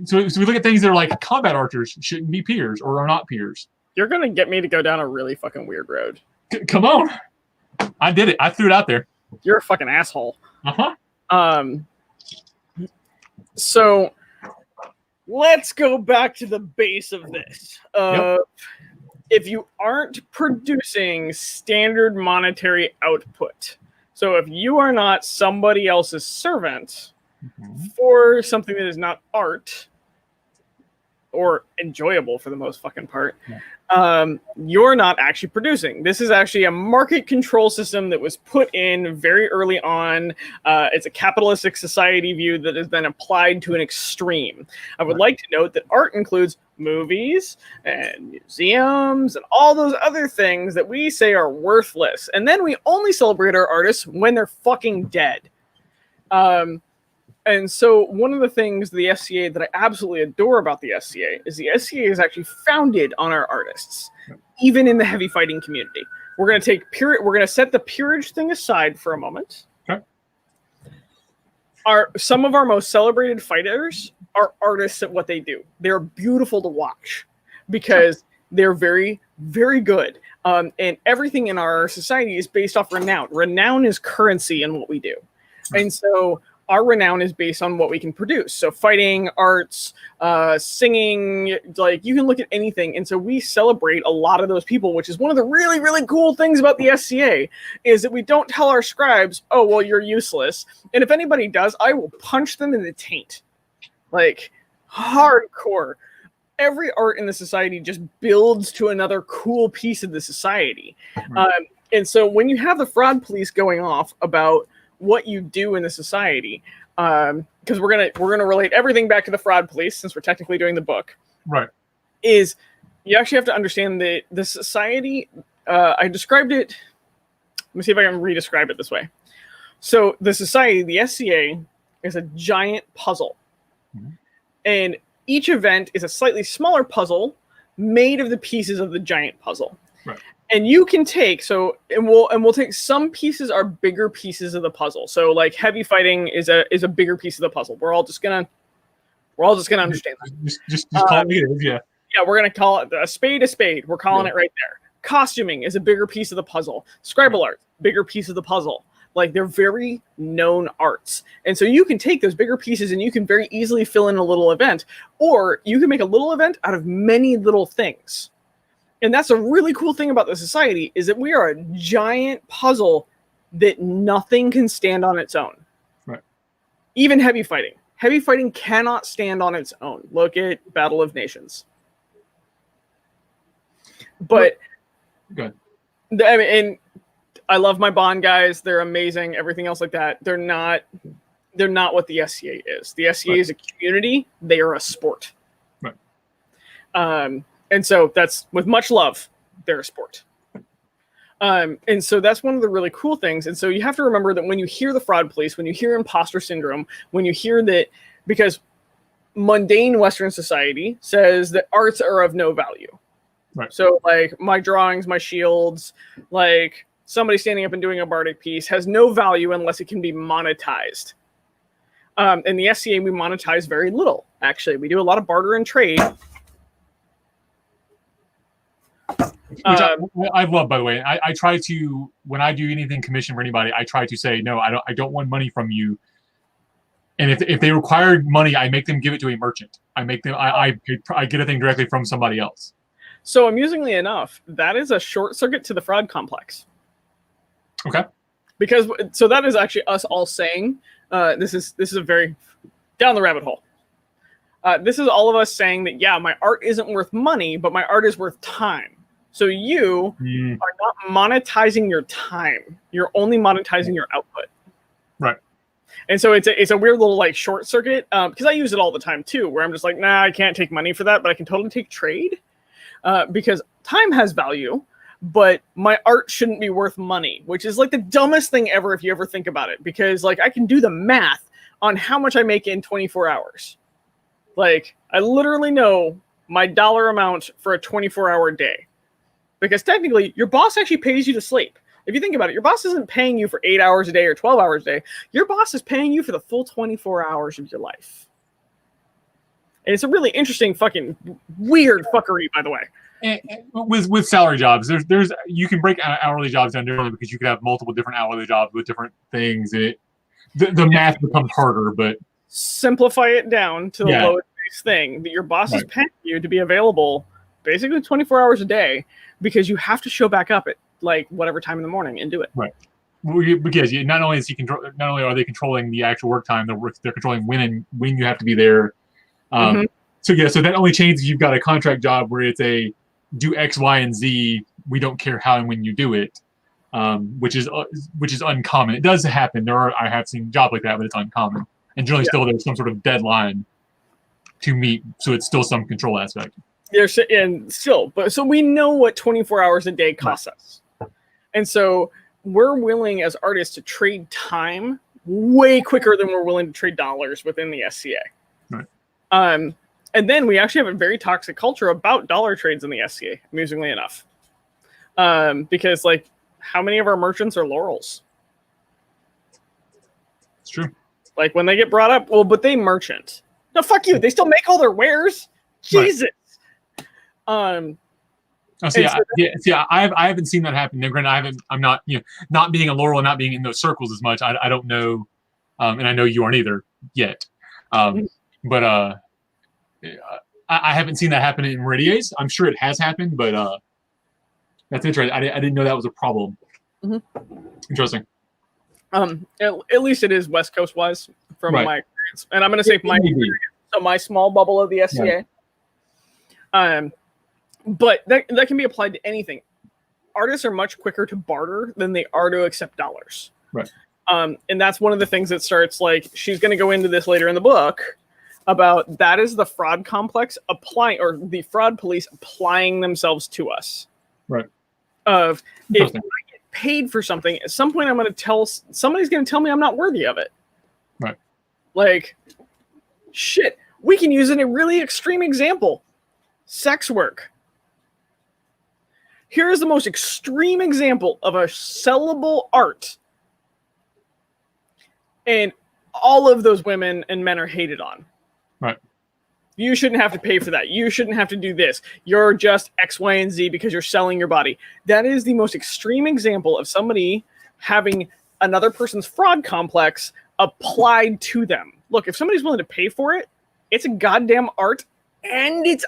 So we look at things that are like combat archers shouldn't be peers or are not peers. You're gonna get me to go down a really fucking weird road. Come on, I did it. I threw it out there. You're a fucking asshole. Uh-huh. So let's go back to the base of this. If you aren't producing standard monetary output, so if you are not somebody else's servant for something that is not art or enjoyable for the most fucking part, you're not actually producing. This is actually a market control system that was put in very early on. It's a capitalistic society view that has been applied to an extreme. I would like to note that art includes movies and museums and all those other things that we say are worthless. And then we only celebrate our artists when they're fucking dead. And so one of the things the SCA that I absolutely adore about the SCA is the SCA is actually founded on our artists, even in the heavy fighting community. We're going to set the peerage thing aside for a moment. Okay. Some of our most celebrated fighters are artists at what they do. They're beautiful to watch because they're very, very good. And everything in our society is based off renown. Renown is currency in what we do. And so our renown is based on what we can produce. So fighting, arts, singing, like you can look at anything. And so we celebrate a lot of those people, which is one of the really, really cool things about the SCA is that we don't tell our scribes, oh, well, you're useless. And if anybody does, I will punch them in the taint. Like hardcore. Every art in the society just builds to another cool piece of the society. And so when you have the fraud police going off about what you do in the society, because we're gonna relate everything back to the fraud police since we're technically doing the book. Right. Is you actually have to understand that the society. I described it. Let me see if I can re-describe it this way. So the society, the SCA, is a giant puzzle, and each event is a slightly smaller puzzle made of the pieces of the giant puzzle. Right. And you can take we'll take some pieces are bigger pieces of the puzzle. So like heavy fighting is a bigger piece of the puzzle. We're all just gonna understand that. Just call it is, yeah. Yeah, we're gonna call it a spade a spade. We're calling it right there. Costuming is a bigger piece of the puzzle. Scribble art, bigger piece of the puzzle. Like they're very known arts. And so you can take those bigger pieces and you can very easily fill in a little event, or you can make a little event out of many little things. And that's a really cool thing about the society is that we are a giant puzzle that nothing can stand on its own. Right. Even heavy fighting. heavy fighting cannot stand on its own. Look at Battle of Nations. But good. I mean, and I love my Bond guys. They're amazing. Everything else like that. They're not what the SCA is. The SCA is a community. They are a sport. Right. And so that's, with much love, they're a sport. And so that's one of the really cool things. And so you have to remember that when you hear the fraud police, when you hear imposter syndrome, when you hear that, because mundane Western society says that arts are of no value. Right. So like my drawings, my shields, like somebody standing up and doing a bardic piece has no value unless it can be monetized. In the SCA, we monetize very little. Actually, we do a lot of barter and trade. Which I love, by the way. I try to, when I do anything commission for anybody, I try to say, no, I don't want money from you. And if they require money, I make them give it to a merchant. I get a thing directly from somebody else. So amusingly enough, that is a short circuit to the fraud complex. Okay. Because so that is actually us all saying, this is a very down the rabbit hole. This is all of us saying that, yeah, my art isn't worth money, but my art is worth time. So you are not monetizing your time. You're only monetizing your output. Right. And so it's a weird little like short circuit, because I use it all the time too, where I'm just like, nah, I can't take money for that, but I can totally take trade, because time has value, but my art shouldn't be worth money, which is like the dumbest thing ever if you ever think about it, because like I can do the math on how much I make in 24 hours. Like I literally know my dollar amount for a 24-hour day, because technically your boss actually pays you to sleep. If you think about it, your boss isn't paying you for 8 hours a day or 12 hours a day. Your boss is paying you for the full 24 hours of your life. And it's a really interesting fucking weird fuckery, by the way. And with salary jobs, there's you can break hourly jobs down differently, because you could have multiple different hourly jobs with different things, and the math becomes harder. But simplify it down to the lowest base thing that your boss is paying you to be available basically 24 hours a day, because you have to show back up at like whatever time in the morning and do it. Right. Because not only are they controlling the actual work time, they're controlling when you have to be there. So that only changes if you've got a contract job where it's a do X, Y, and Z. We don't care how and when you do it, which is uncommon. It does happen. I have seen jobs like that, but it's uncommon. And generally, still there's some sort of deadline to meet, so it's still some control aspect. So we know what 24 hours a day costs us, and so we're willing as artists to trade time way quicker than we're willing to trade dollars within the SCA. Right. And then we actually have a very toxic culture about dollar trades in the SCA, amusingly enough. Because like, how many of our merchants are Laurels? It's true. Like when they get brought up, well, but they merchant. No, fuck you. They still make all their wares. Jesus. Right. I haven't seen that happen. Now, granted, I'm not, not being a Laurel and not being in those circles as much. I don't know, and I know you aren't either yet. But I haven't seen that happen in Meridia's. I'm sure it has happened, but that's interesting. I didn't know that was a problem. Interesting. At least it is West Coast wise from my experience, and I'm going to say my small bubble of the SCA. But that can be applied to anything. Artists are much quicker to barter than they are to accept dollars. Right. And that's one of the things that starts, like, she's going to go into this later in the book about that is the fraud complex applying, or the fraud police applying themselves to us. Right. If I get paid for something, at some point somebody's going to tell me I'm not worthy of it. Right. Like, shit, we can use it in a really extreme example. Sex work. Here is the most extreme example of a sellable art. And all of those women and men are hated on. Right. You shouldn't have to pay for that. You shouldn't have to do this. You're just X, Y, and Z because you're selling your body. That is the most extreme example of somebody having another person's fraud complex applied to them. Look, if somebody's willing to pay for it, it's a goddamn art, and it's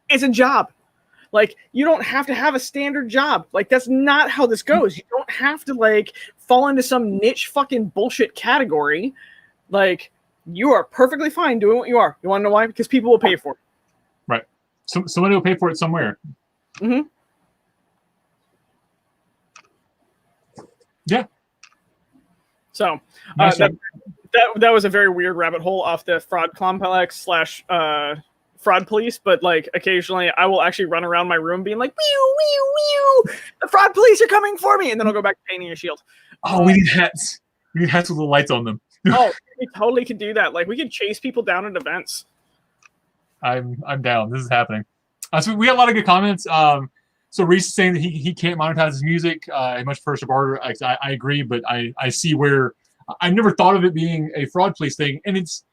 a job. Like, you don't have to have a standard job. Like, that's not how this goes. You don't have to, like, fall into some niche fucking bullshit category. Like, You are perfectly fine doing what you are. You want to know why? Because people will pay for it. Right. Somebody will pay for it somewhere. Mm-hmm. Yeah. So Nice that was a very weird rabbit hole off the fraud complex / fraud police, but like occasionally I will actually run around my room being like, "Wee wee wee, the fraud police are coming for me," and then I'll go back to painting a shield. Oh, we need hats. We need hats with the lights on them. Oh, we totally could do that. Like we could chase people down at events. I'm down. This is happening. So we got a lot of good comments. So Reese is saying that he can't monetize his music. He much prefers to barter. I agree, but I see where I've never thought of it being a fraud police thing, and it's.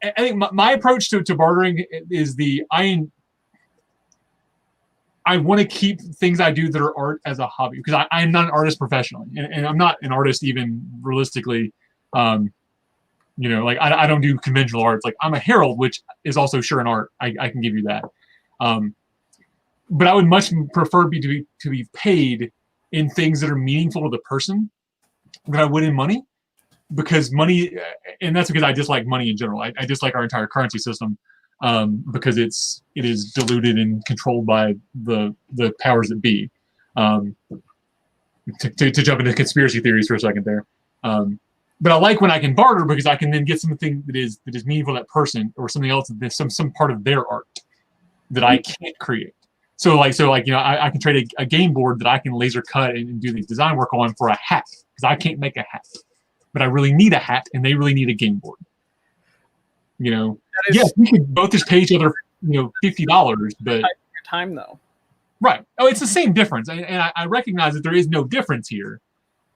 I think my approach to bartering is I want to keep things I do that are art as a hobby, because I'm not an artist professionally, and I'm not an artist even realistically. Like I don't do conventional arts. Like I'm a herald, which is also sure an art. I can give you that. But I would much prefer to be paid in things that are meaningful to the person than I would in money, because money, and that's because I dislike money in general. I dislike our entire currency system because it is diluted and controlled by the powers that be. To jump into conspiracy theories for a second there. But I like when I can barter, because I can then get something that is meaningful to that person, or something else that's some part of their art that I can't create. So I can trade a game board that I can laser cut and do the design work on for a hat, because I can't make a hat, but I really need a hat and they really need a game board. Yes, we could both just pay each other $50, but your time though. Right. Oh, it's the same difference, and I recognize that there is no difference here.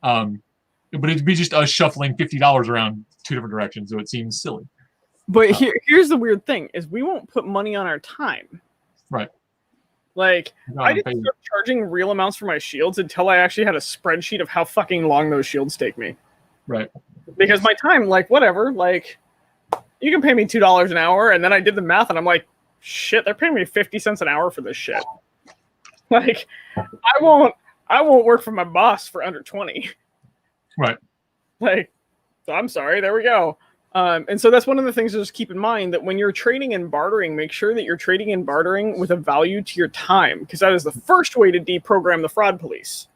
But it'd be just us shuffling $50 around two different directions, so it seems silly. But here's the weird thing: is we won't put money on our time. Right. Like I didn't start charging real amounts for my shields until I actually had a spreadsheet of how fucking long those shields take me. Right. Because my time, like whatever, like you can pay me $2 an hour, and then I did the math, and I'm like, shit, they're paying me 50 cents an hour for this shit. Like I won't work for my boss for under 20. Right. Like, so I'm sorry. There we go. And so that's one of the things to just keep in mind, that when you're trading and bartering, make sure that you're trading and bartering with a value to your time, because that is the first way to deprogram the fraud police.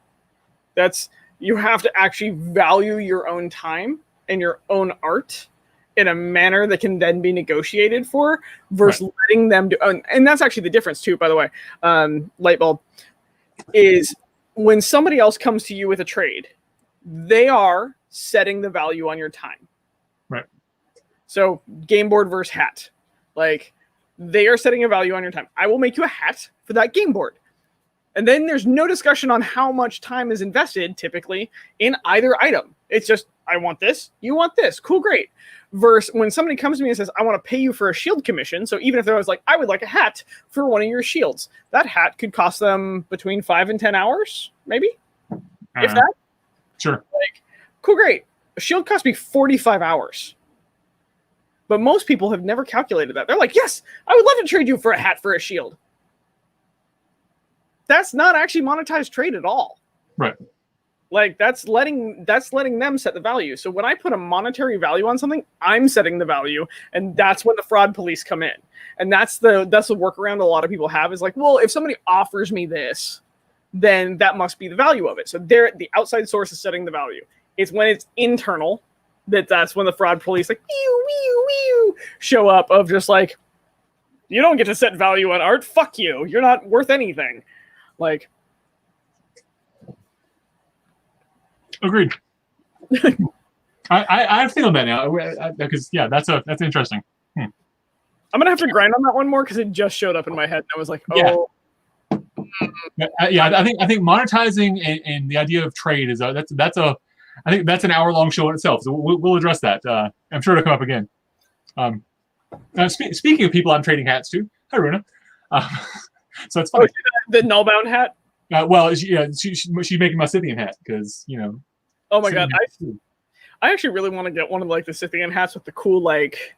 You have to actually value your own time and your own art in a manner that can then be negotiated for, versus letting them do. And that's actually the difference too, by the way. Light bulb is when somebody else comes to you with a trade, they are setting the value on your time. Right. So game board versus hat. Like they are setting a value on your time. I will make you a hat for that game board. And then there's no discussion on how much time is invested typically in either item. It's just, I want this, you want this. Cool, great. Versus when somebody comes to me and says, I want to pay you for a shield commission. So even if there was like, I would like a hat for one of your shields, that hat could cost them between 5 and 10 hours, maybe. If that. Sure. Like, cool, great. A shield cost me 45 hours. But most people have never calculated that. They're like, yes, I would love to trade you for a hat for a shield. That's not actually monetized trade at all. Right. Like that's letting them set the value. So when I put a monetary value on something, I'm setting the value, and that's when the fraud police come in. And that's the workaround a lot of people have, is like, well, if somebody offers me this, then that must be the value of it. So the outside source is setting the value. It's when it's internal that's when the fraud police like show up, of just like, you don't get to set value on art. Fuck you. You're not worth anything. Like, agreed. I feel that now, because that's interesting. I'm gonna have to grind on that one more, because it just showed up in my head, and I was like, oh. Yeah. I think monetizing and the idea of trade is I think that's an hour-long show in itself. So we'll address that. I'm sure it'll come up again. Speaking of people I'm trading hats to, hi Runa. So it's funny. The nullbound hat. Well, she's making my Scythian hat, because Oh my god, I actually really want to get one of like the Scythian hats with the cool like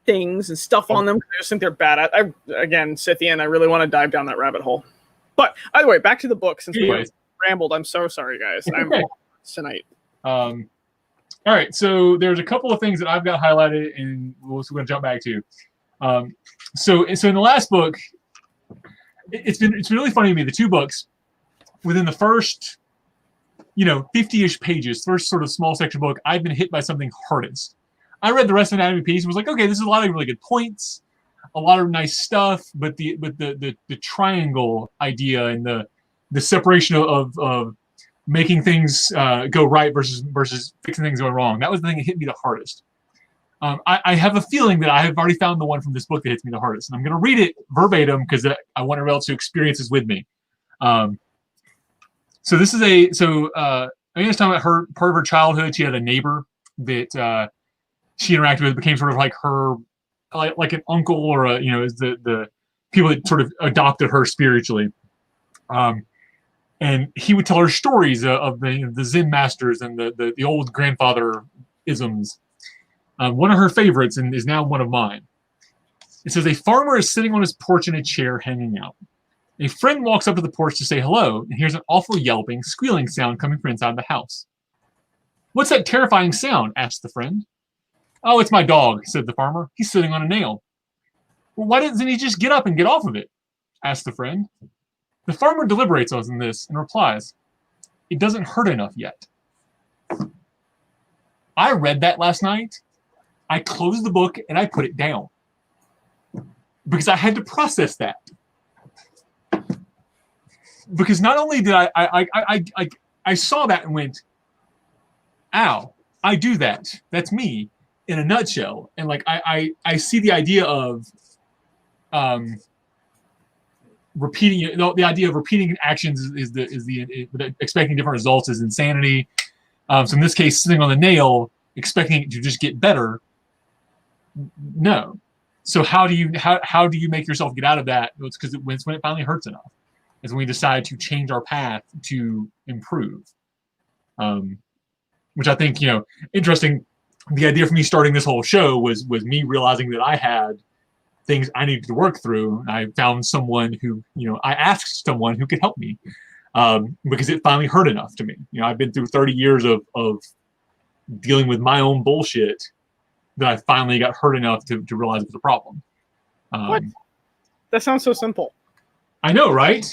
things and stuff on them. I just think they're bad. Again, Scythian, I really want to dive down that rabbit hole. But either way, back to the book, since we rambled. I'm so sorry, guys. I'm tonight. All right, so there's a couple of things that I've got highlighted, and we're going to jump back to. So in the last book, it's been really funny to me. The two books within the first, 50-ish pages, first sort of small section book, I've been hit by something hardest. I read the rest of Anatomy of Peace and was like, okay, this is a lot of really good points, a lot of nice stuff, but the triangle idea and the separation of making things go right versus fixing things going wrong, that was the thing that hit me the hardest. I have a feeling that I have already found the one from this book that hits me the hardest. And I'm going to read it verbatim because I want everyone else to experience this with me. So this is I think it's talking about her part of her childhood. She had a neighbor that she interacted with, became sort of like her, like an uncle, or is the people that sort of adopted her spiritually. And he would tell her stories of the Zen masters and the old grandfather isms. One of her favorites, and is now one of mine. It says, a farmer is sitting on his porch in a chair hanging out. A friend walks up to the porch to say hello and hears an awful yelping, squealing sound coming from inside the house. What's that terrifying sound? Asked the friend. Oh, it's my dog, said the farmer. He's sitting on a nail. Well, why doesn't he just get up and get off of it? Asked the friend. The farmer deliberates on this and replies, it doesn't hurt enough yet. I read that last night. I closed the book and I put it down because I had to process that. Because not only did I saw that and went, ow, I do that. That's me in a nutshell. And like I see the idea of repeating, the idea of repeating actions is expecting different results is insanity. So in this case, sitting on the nail, expecting it to just get better. No. So how do you make yourself get out of that? It's because it's when it finally hurts enough. Is when we decide to change our path to improve. Which I think, interesting. The idea for me starting this whole show was me realizing that I had things I needed to work through. I found someone who, I asked someone who could help me because it finally hurt enough to me. I've been through 30 years of dealing with my own bullshit that I finally got hurt enough to realize it was a problem. What? That sounds so simple. I know, right?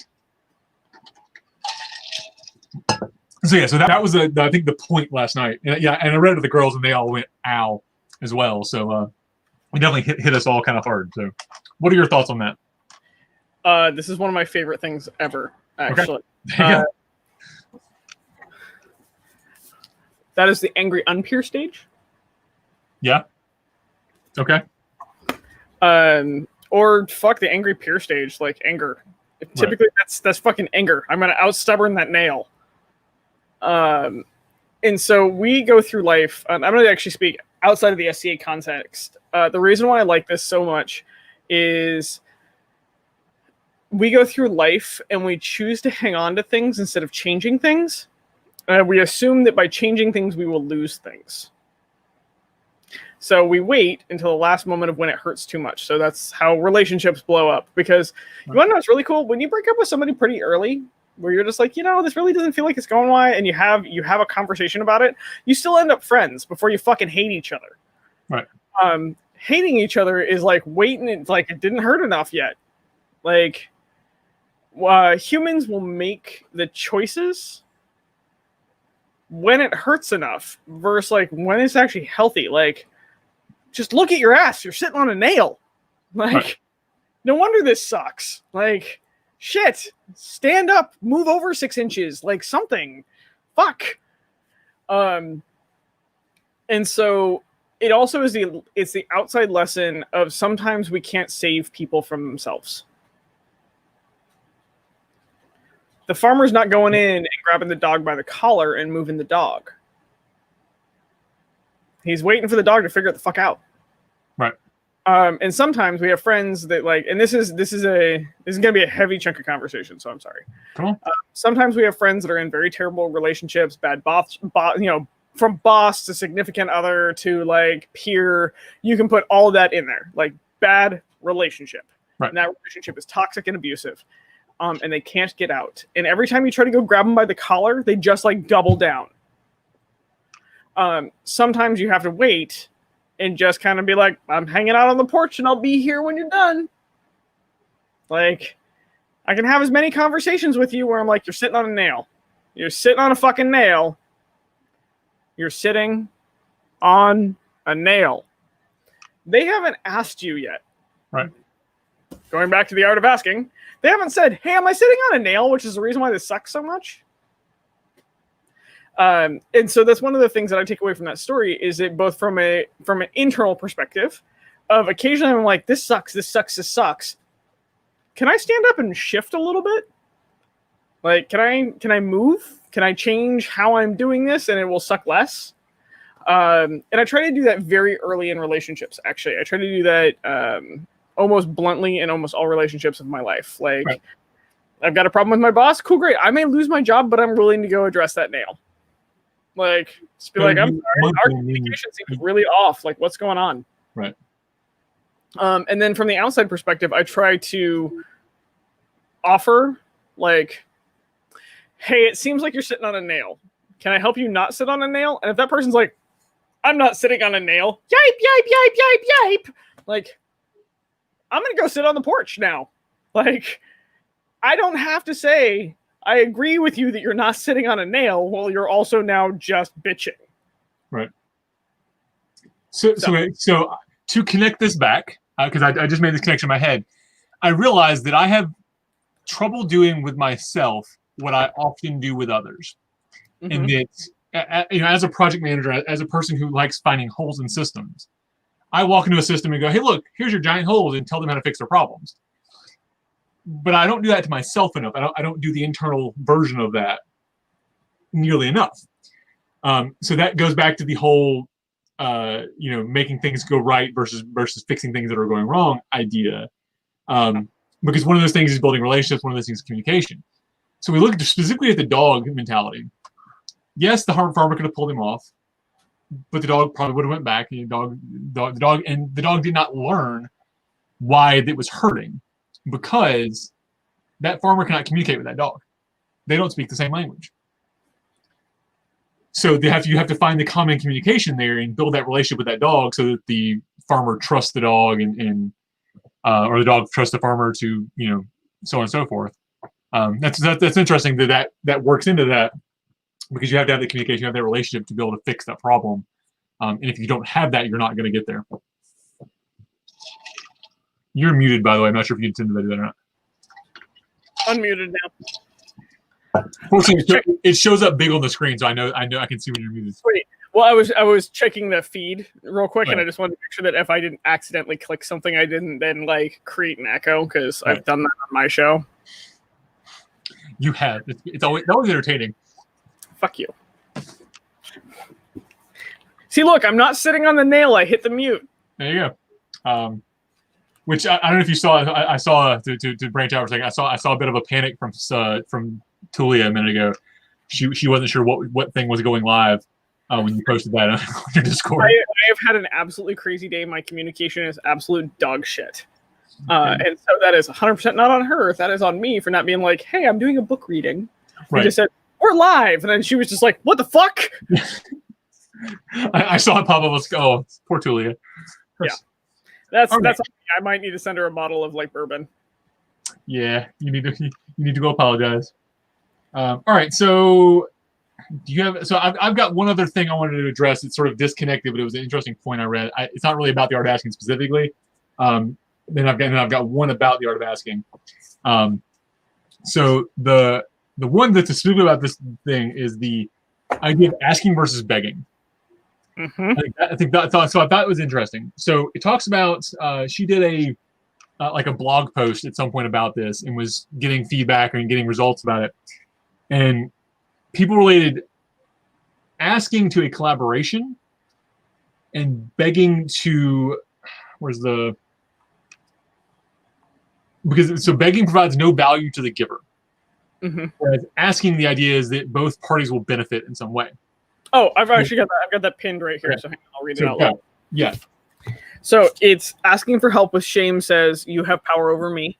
So yeah, so that was I think the point last night. And I read it to the girls and they all went ow as well. So it definitely hit us all kind of hard. So what are your thoughts on that? This is one of my favorite things ever, actually. Okay. That is the angry unpeer stage. Yeah. Okay. Or fuck the angry peer stage, like anger. Typically, that's fucking anger. I'm gonna out stubborn that nail. And so we go through life. I'm going to actually speak outside of the SCA context. The reason why I like this so much is we go through life and we choose to hang on to things instead of changing things. We assume that by changing things, we will lose things. So we wait until the last moment of when it hurts too much. So that's how relationships blow up. Because you want to know what's really cool? When you break up with somebody pretty early, where you're just like, this really doesn't feel like it's going well, and you have a conversation about it, you still end up friends before you fucking hate each other. Right. Hating each other is like waiting. It's like it didn't hurt enough yet. Like humans will make the choices when it hurts enough versus like when it's actually healthy. Like, just look at your ass. You're sitting on a nail. Like, right. No wonder this sucks. Like, shit, stand up, move over 6 inches, like something. Fuck. And so it also is it's the outside lesson of sometimes we can't save people from themselves. The farmer's not going in and grabbing the dog by the collar and moving the dog. He's waiting for the dog to figure it the fuck out. Right. And sometimes we have friends that like, and this is going to be a heavy chunk of conversation, so I'm sorry. Cool. Sometimes we have friends that are in very terrible relationships, bad boss, from boss to significant other to like peer. You can put all of that in there, like bad relationship. Right. And that relationship is toxic and abusive. And they can't get out. And every time you try to go grab them by the collar, they just like double down. Sometimes you have to wait and just kind of be like, I'm hanging out on the porch and I'll be here when you're done. Like, I can have as many conversations with you where I'm like, you're sitting on a nail. You're sitting on a fucking nail. You're sitting on a nail. They haven't asked you yet. Right. Going back to the art of asking, they haven't said, hey, am I sitting on a nail? Which is the reason why this sucks so much. And so that's one of the things that I take away from that story is it both from an internal perspective of occasionally I'm like, this sucks, this sucks, this sucks. Can I stand up and shift a little bit? Like, can I move? Can I change how I'm doing this and it will suck less? And I try to do that very early in relationships, actually. I try to do that almost bluntly in almost all relationships of my life. Like, right. I've got a problem with my boss. Cool, great. I may lose my job, but I'm willing to go address that nail. Like, just be like, I'm sorry, our communication seems really off. Like, what's going on? Right. And then from the outside perspective, I try to offer, like, hey, it seems like you're sitting on a nail. Can I help you not sit on a nail? And if that person's like, I'm not sitting on a nail, yipe, yipe, yipe, yipe, yipe. Like, I'm going to go sit on the porch now. Like, I don't have to say, I agree with you that you're not sitting on a nail while you're also now just bitching. Right. So to connect this back, because I just made this connection in my head, I realized that I have trouble doing with myself what I often do with others. Mm-hmm. And that, as a project manager, as a person who likes finding holes in systems, I walk into a system and go, hey, look, here's your giant holes, and tell them how to fix their problems. But I don't do that to myself enough. I don't do the internal version of that nearly enough. So that goes back to the whole, making things go right versus fixing things that are going wrong idea. Because one of those things is building relationships. One of those things is communication. So we look specifically at the dog mentality. Yes, the farmer could have pulled him off, but the dog probably would have went back. The dog did not learn why it was hurting, because that farmer cannot communicate with that dog. They don't speak the same language. So you have to find the common communication there and build that relationship with that dog so that the farmer trusts the dog or the dog trusts the farmer to, so on and so forth. That's interesting that works into that, because you have to have the communication, you have that relationship to be able to fix that problem. And if you don't have that, you're not going to get there. You're muted, by the way. I'm not sure if you intended to do that or not. Unmuted now. Fortunately, it shows up big on the screen, so I know I can see when you're muted. Sweet. Well, I was checking the feed real quick, right. And I just wanted to make sure that if I didn't accidentally click something, I didn't then create an echo, because right. I've done that on my show. You have. It's always entertaining. Fuck you. See, look, I'm not sitting on the nail. I hit the mute. There you go. Which I don't know if you saw. I saw to branch out for a second. I saw a bit of a panic from Tulia a minute ago. She wasn't sure what thing was going live when you posted that on your Discord. I have had an absolutely crazy day. My communication is absolute dog shit. And so that is 100% not on her. That is on me for not being like, hey, I'm doing a book reading. Right. I just said, we're live. And then she was just like, what the fuck? I saw it pop up. Oh, poor Tulia. Yeah. That's I might need to send her a bottle of bourbon. Yeah, you need to go apologize. All right, so do you have? So I've got one other thing I wanted to address. It's sort of disconnected, but it was an interesting point I read. It's not really about the art of asking specifically. Then I've got one about the art of asking. So the one that's specifically about this thing is the idea of asking versus begging. Mm-hmm. I thought it was interesting. So it talks about she did a blog post at some point about this and was getting feedback and getting results about it. And people related asking to a collaboration and begging to because begging provides no value to the giver. Mm-hmm. Whereas asking, the idea is that both parties will benefit in some way. Oh, I've actually got that. I've got that pinned right here. Okay. So I'll read it out loud. Yeah. So it's asking for help with shame says, you have power over me.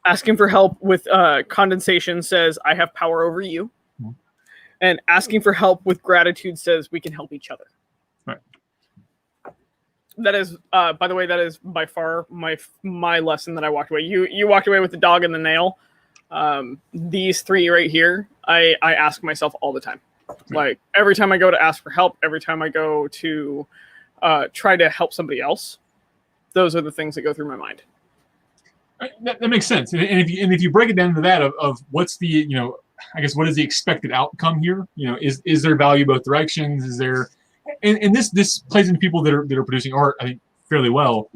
Asking for help with condensation says, I have power over you. Mm-hmm. And asking for help with gratitude says we can help each other. Right. That is, by the way, that is by far my lesson that I walked away. You walked away with the dog and the nail. These three right here, I ask myself all the time. Like every time I go to ask for help, every time I go to try to help somebody else, those are the things that go through my mind. That makes sense. And if you break it down to that of what's the, I guess, what is the expected outcome here? Is there value both directions? Is there, and this plays into people that are producing art, I think, fairly well.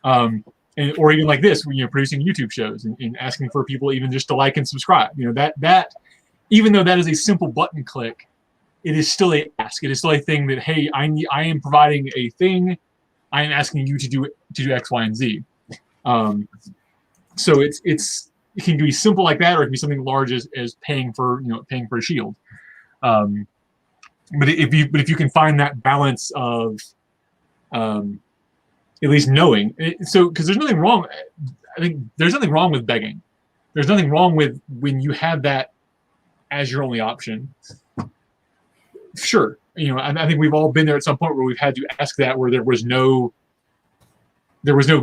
Or even like this, producing YouTube shows and asking for people even just to like and subscribe. That even though that is a simple button click, it is still a ask. It is still a thing that, hey, I am providing a thing. I am asking you to do X, Y, and Z. So it can be simple like that, or it can be something large as paying for a shield. But if you can find that balance of at least knowing, because there's nothing wrong. I think there's nothing wrong with begging. There's nothing wrong with when you have that as your only option. Sure, I think we've all been there at some point where we've had to ask that, where there was no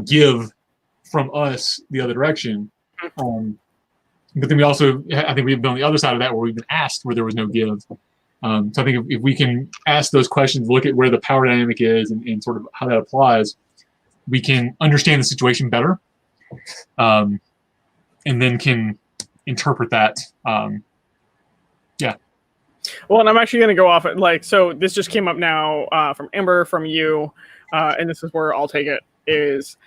give from us the other direction. But then we also, I think we've been on the other side of that where we've been asked where there was no give. So I think if we can ask those questions, look at where the power dynamic is and sort of how that applies, we can understand the situation better, and then can interpret that. Yeah. Well, and I'm actually going to go off it. So this just came up now from Amber, from you, and this is where I'll take it, is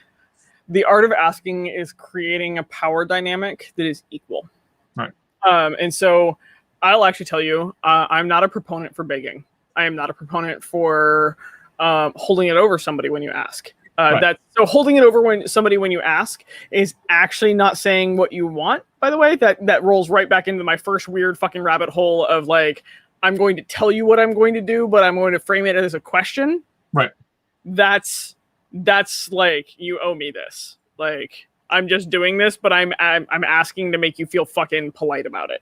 the art of asking is creating a power dynamic that is equal. Right. And so I'll actually tell you, I'm not a proponent for begging. I am not a proponent for holding it over somebody when you ask. Right. So holding it over when you ask is actually not saying what you want, by the way. That rolls right back into my first weird fucking rabbit hole of like, I'm going to tell you what I'm going to do, but I'm going to frame it as a question. Right. That's like, you owe me this. Like, I'm just doing this, but I'm asking to make you feel fucking polite about it.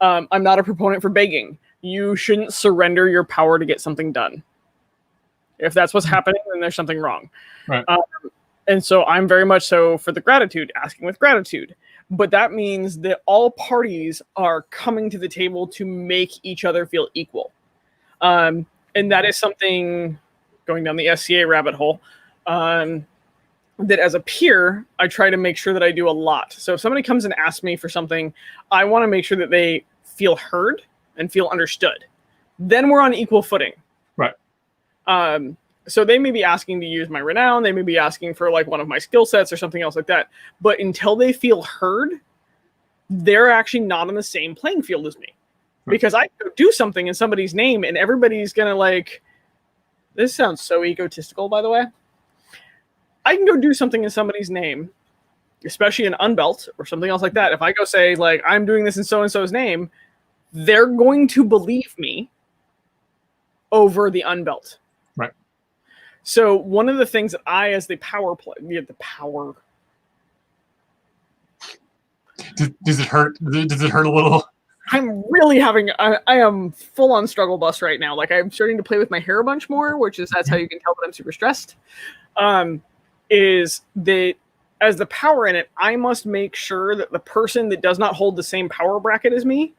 I'm not a proponent for begging. You shouldn't surrender your power to get something done. If that's what's happening, then there's something wrong. Right. And so I'm very much so for the gratitude, asking with gratitude. But that means that all parties are coming to the table to make each other feel equal. And that is something, going down the SCA rabbit hole, that as a peer, I try to make sure that I do a lot. So if somebody comes and asks me for something, I want to make sure that they feel heard and feel understood. Then we're on equal footing. Right. So they may be asking to use my renown. They may be asking for like one of my skill sets or something else like that. But until they feel heard, they're actually not on the same playing field as me. Right. Because I could do something in somebody's name and everybody's going to like, this sounds so egotistical, by the way. I can go do something in somebody's name, especially an unbelt or something else like that. If I go say like, I'm doing this in so-and-so's name, they're going to believe me over the unbelt. Right. So one of the things that I, as the power play, the power. Does it hurt? Does it hurt a little? I'm really having, I am full on struggle bus right now. Like I'm starting to play with my hair a bunch more, that's how you can tell that I'm super stressed. Is that as the power in it, I must make sure that the person that does not hold the same power bracket as me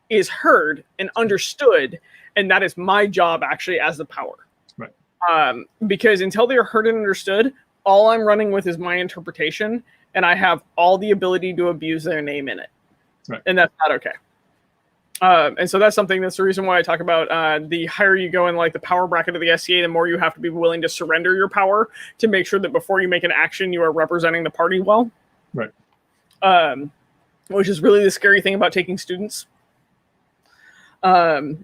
is heard and understood. And that is my job actually as the power. Right. Because until they are heard and understood, all I'm running with is my interpretation, and I have all the ability to abuse their name in it. Right. And that's not okay. And so that's the reason why I talk about the higher you go in like the power bracket of the SCA, the more you have to be willing to surrender your power to make sure that before you make an action, you are representing the party well. Right. Which is really the scary thing about taking students. Yeah.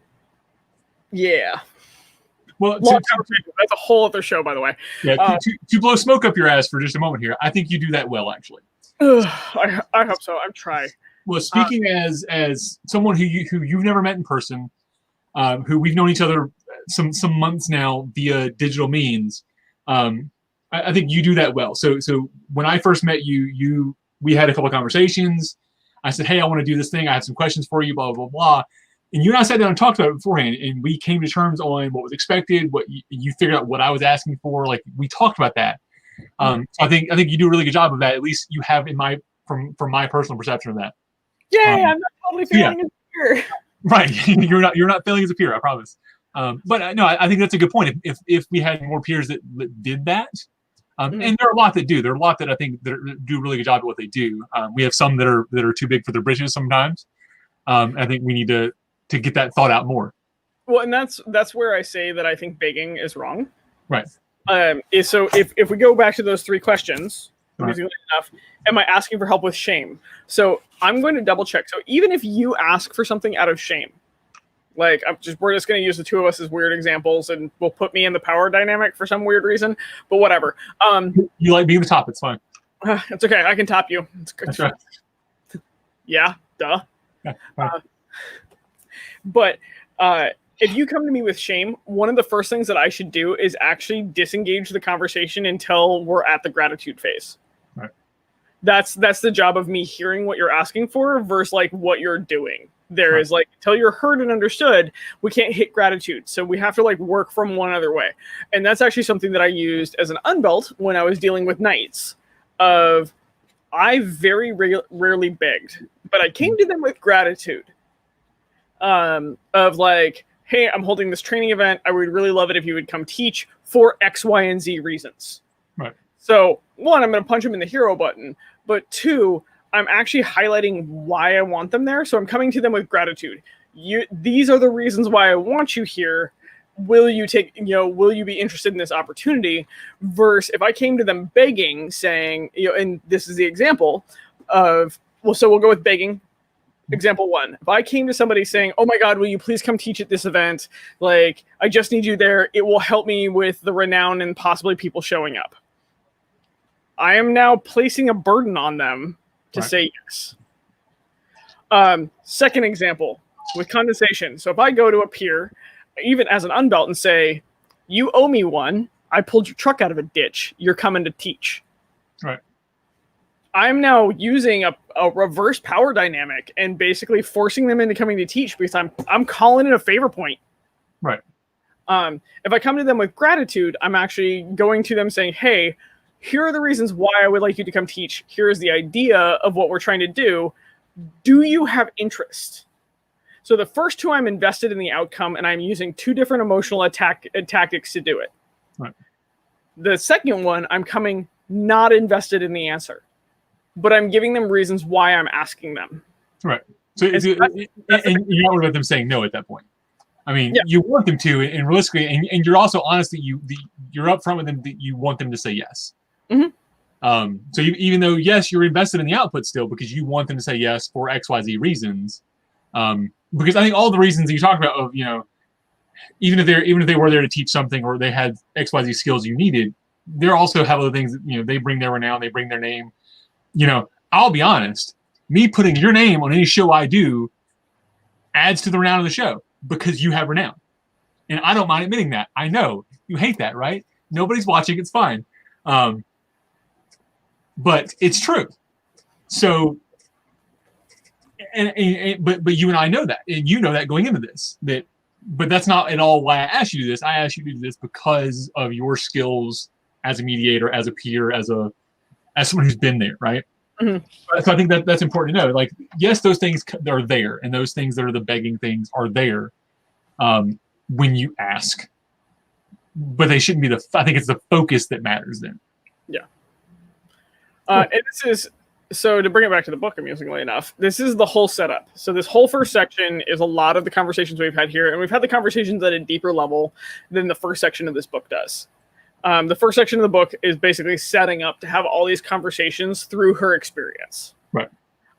Well, that's a whole other show, by the way. Yeah. To blow smoke up your ass for just a moment here, I think you do that well, actually. I hope so. I'm trying. Well, speaking as someone who you've never met in person, who we've known each other some months now via digital means, I think you do that well. So when I first met we had a couple of conversations. I said, hey, I want to do this thing. I have some questions for you, blah, blah, blah. and you and I sat down and talked about it beforehand, and we came to terms on what was expected, what you figured out what I was asking for. Like we talked about that. So I think you do a really good job of that. At least you have from my personal perception of that. Yay! I'm not totally failing as a peer. Right, you're not failing as a peer. I promise. But no, I think that's a good point. If we had more peers that did that, and there are a lot that do. There are a lot that I think that do a really good job at what they do. We have some that are too big for their britches sometimes. I think we need to get that thought out more. Well, and that's where I say that I think begging is wrong. Right. So if we go back to those three questions, Right. enough, am I asking for help with shame? So I'm going to double check. So even if you ask for something out of shame, like we're just going to use the two of us as weird examples, and we'll put me in the power dynamic for some weird reason, but whatever. You like being the top? It's fine. It's okay. I can top you. It's good. That's right. Yeah. Duh. Yeah, right. But if you come to me with shame, one of the first things that I should do is actually disengage the conversation until we're at the gratitude phase. Right. That's the job of me hearing what you're asking for versus like what you're doing. There is like, until you're heard and understood, we can't hit gratitude. So we have to like work from one other way. And that's actually something that I used as an unbelt when I was dealing with knights. I very rarely begged, but I came to them with gratitude. Of like, hey, I'm holding this training event. I would really love it if you would come teach for X, Y, and Z reasons. Right. So one, I'm going to punch them in the hero button, but two, I'm actually highlighting why I want them there. So I'm coming to them with gratitude. These are the reasons why I want you here. Will you be interested in this opportunity? Versus if I came to them begging, saying, and this is the example of, so we'll go with begging. Example one, if I came to somebody saying, oh my God, will you please come teach at this event? Like, I just need you there. It will help me with the renown and possibly people showing up. I am now placing a burden on them to say yes. Second example, with condensation. So if I go to a peer, even as an unbelt, and say, you owe me one, I pulled your truck out of a ditch, you're coming to teach. Right. I'm now using a reverse power dynamic and basically forcing them into coming to teach because I'm calling it a favor point. Right. If I come to them with gratitude, I'm actually going to them saying, hey, here are the reasons why I would like you to come teach. Here is the idea of what we're trying to do. Do you have interest? So the first two, I'm invested in the outcome, and I'm using two different emotional tactics to do it. Right. The second one, I'm coming not invested in the answer, but I'm giving them reasons why I'm asking them. Right. So and you're not worried about them saying no at that point. I mean, you want them to, and realistically, and you're also honest that you're upfront with them that you want them to say yes. Mm-hmm. So even though yes, you're invested in the output still because you want them to say yes for XYZ reasons. Because I think all the reasons that you talked about of even if they were there to teach something or they had XYZ skills you needed, they also have other things that they bring their renown, they bring their name. I'll be honest, me putting your name on any show I do adds to the renown of the show because you have renown. And I don't mind admitting that. I know you hate that, right? Nobody's watching. It's fine. But it's true. So, but you and I know that, and you know that going into this, but that's not at all why I asked you to do this. I asked you to do this because of your skills as a mediator, as a peer, as someone who's been there, right? Mm-hmm. So I think that's important to know. Like, yes, those things are there, and those things that are the begging things are there when you ask, but they shouldn't be I think it's the focus that matters then. Yeah. And this is, so to bring it back to the book, amusingly enough, this is the whole setup. So this whole first section is a lot of the conversations we've had here, and we've had the conversations at a deeper level than the first section of this book does. The first section of the book is basically setting up to have all these conversations through her experience. Right.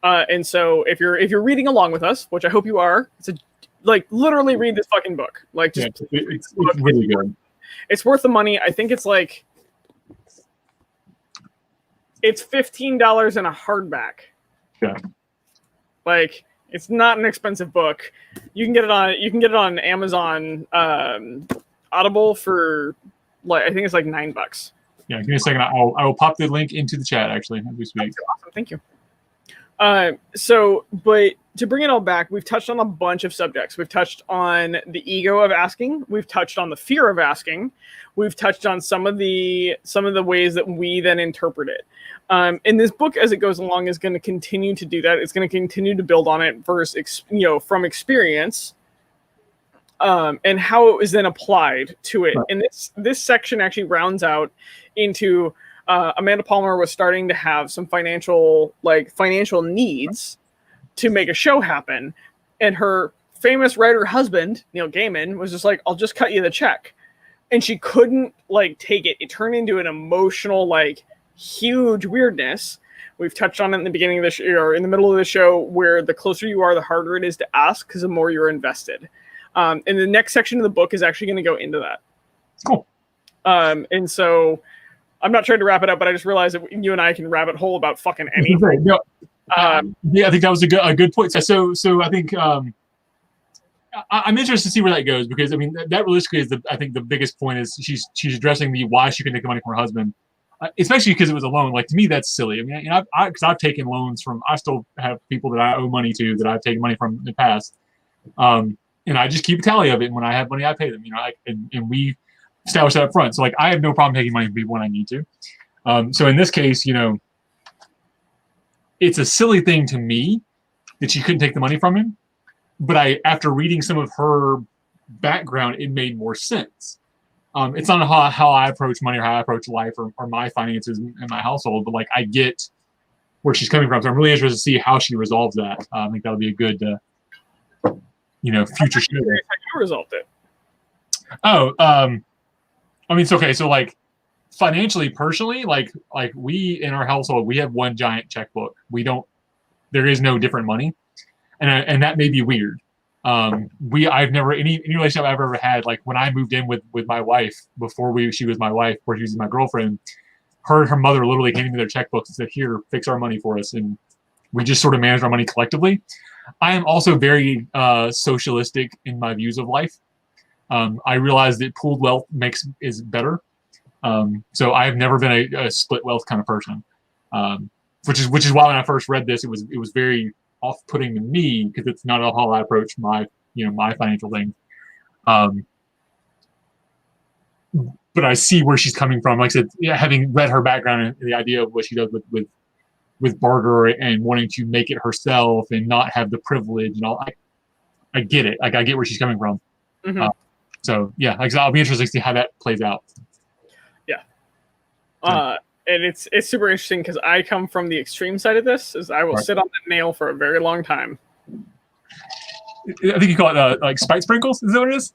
And so if you're reading along with us, which I hope you are, literally read this fucking book. Like, just it's really good. It's worth the money. I think it's it's $15 in a hardback. Yeah. Like, it's not an expensive book. You can get it on Amazon Audible for I think it's $9. Yeah, give me a second. I will pop the link into the chat. Actually, that'd be sweet. Awesome, thank you. But to bring it all back, we've touched on a bunch of subjects. We've touched on the ego of asking. We've touched on the fear of asking. We've touched on some of the ways that we then interpret it. And this book, as it goes along, is going to continue to do that. It's going to continue to build on it from experience, and how it was then applied to it. Right. And this section actually rounds out into Amanda Palmer was starting to have some financial needs to make a show happen, and her famous writer husband Neil Gaiman was just like, "I'll just cut you the check," and she couldn't take it. It turned into an emotional huge weirdness. We've touched on it in the beginning of the show, or in the middle of the show, where the closer you are, the harder it is to ask because the more you're invested. And the next section of the book is actually going to go into that. Cool. And so I'm not trying to wrap it up, but I just realized that you and I can rabbit hole about fucking anything. No, yeah, I think that was a good point. So I think I'm interested to see where that goes, because I mean that realistically is I think the biggest point is she's addressing the why she couldn't take the money from her husband, especially because it was a loan. To me, that's silly. I mean, because I've taken loans from, I still have people that I owe money to that I've taken money from in the past, and I just keep a tally of it. And when I have money, I pay them. And we establish that up front. So I have no problem taking money from people when I need to. So in this case, it's a silly thing to me that she couldn't take the money from him. But after reading some of her background, it made more sense. It's not how I approach money or how I approach life or my finances in my household, but I get where she's coming from. So I'm really interested to see how she resolves that. I think that'll be a good, future show. How you resolved it? Oh, I mean, it's okay. So financially, personally, we in our household, we have one giant checkbook. There is no different money. And that may be weird. I've never, any relationship I've ever had, when I moved in with my wife, before she was my wife, before she was my girlfriend, her mother literally handed me their checkbooks and said, "Here, fix our money for us." And we just sort of managed our money collectively. I am also very socialistic in my views of life. I realize that pooled wealth is better. So I've never been a split wealth kind of person, which is why when I first read this, it was very off-putting to me, because it's not how I approach my financial things. But I see where she's coming from. Like I said, having read her background and the idea of what she does with barter and wanting to make it herself and not have the privilege and all, I get it. I get where she's coming from. Mm-hmm. So yeah, I'll be interested to see how that plays out. Yeah. And it's super interesting because I come from the extreme side of this. Is I will sit on that nail for a very long time. I think you call it spite sprinkles. Is that what it is?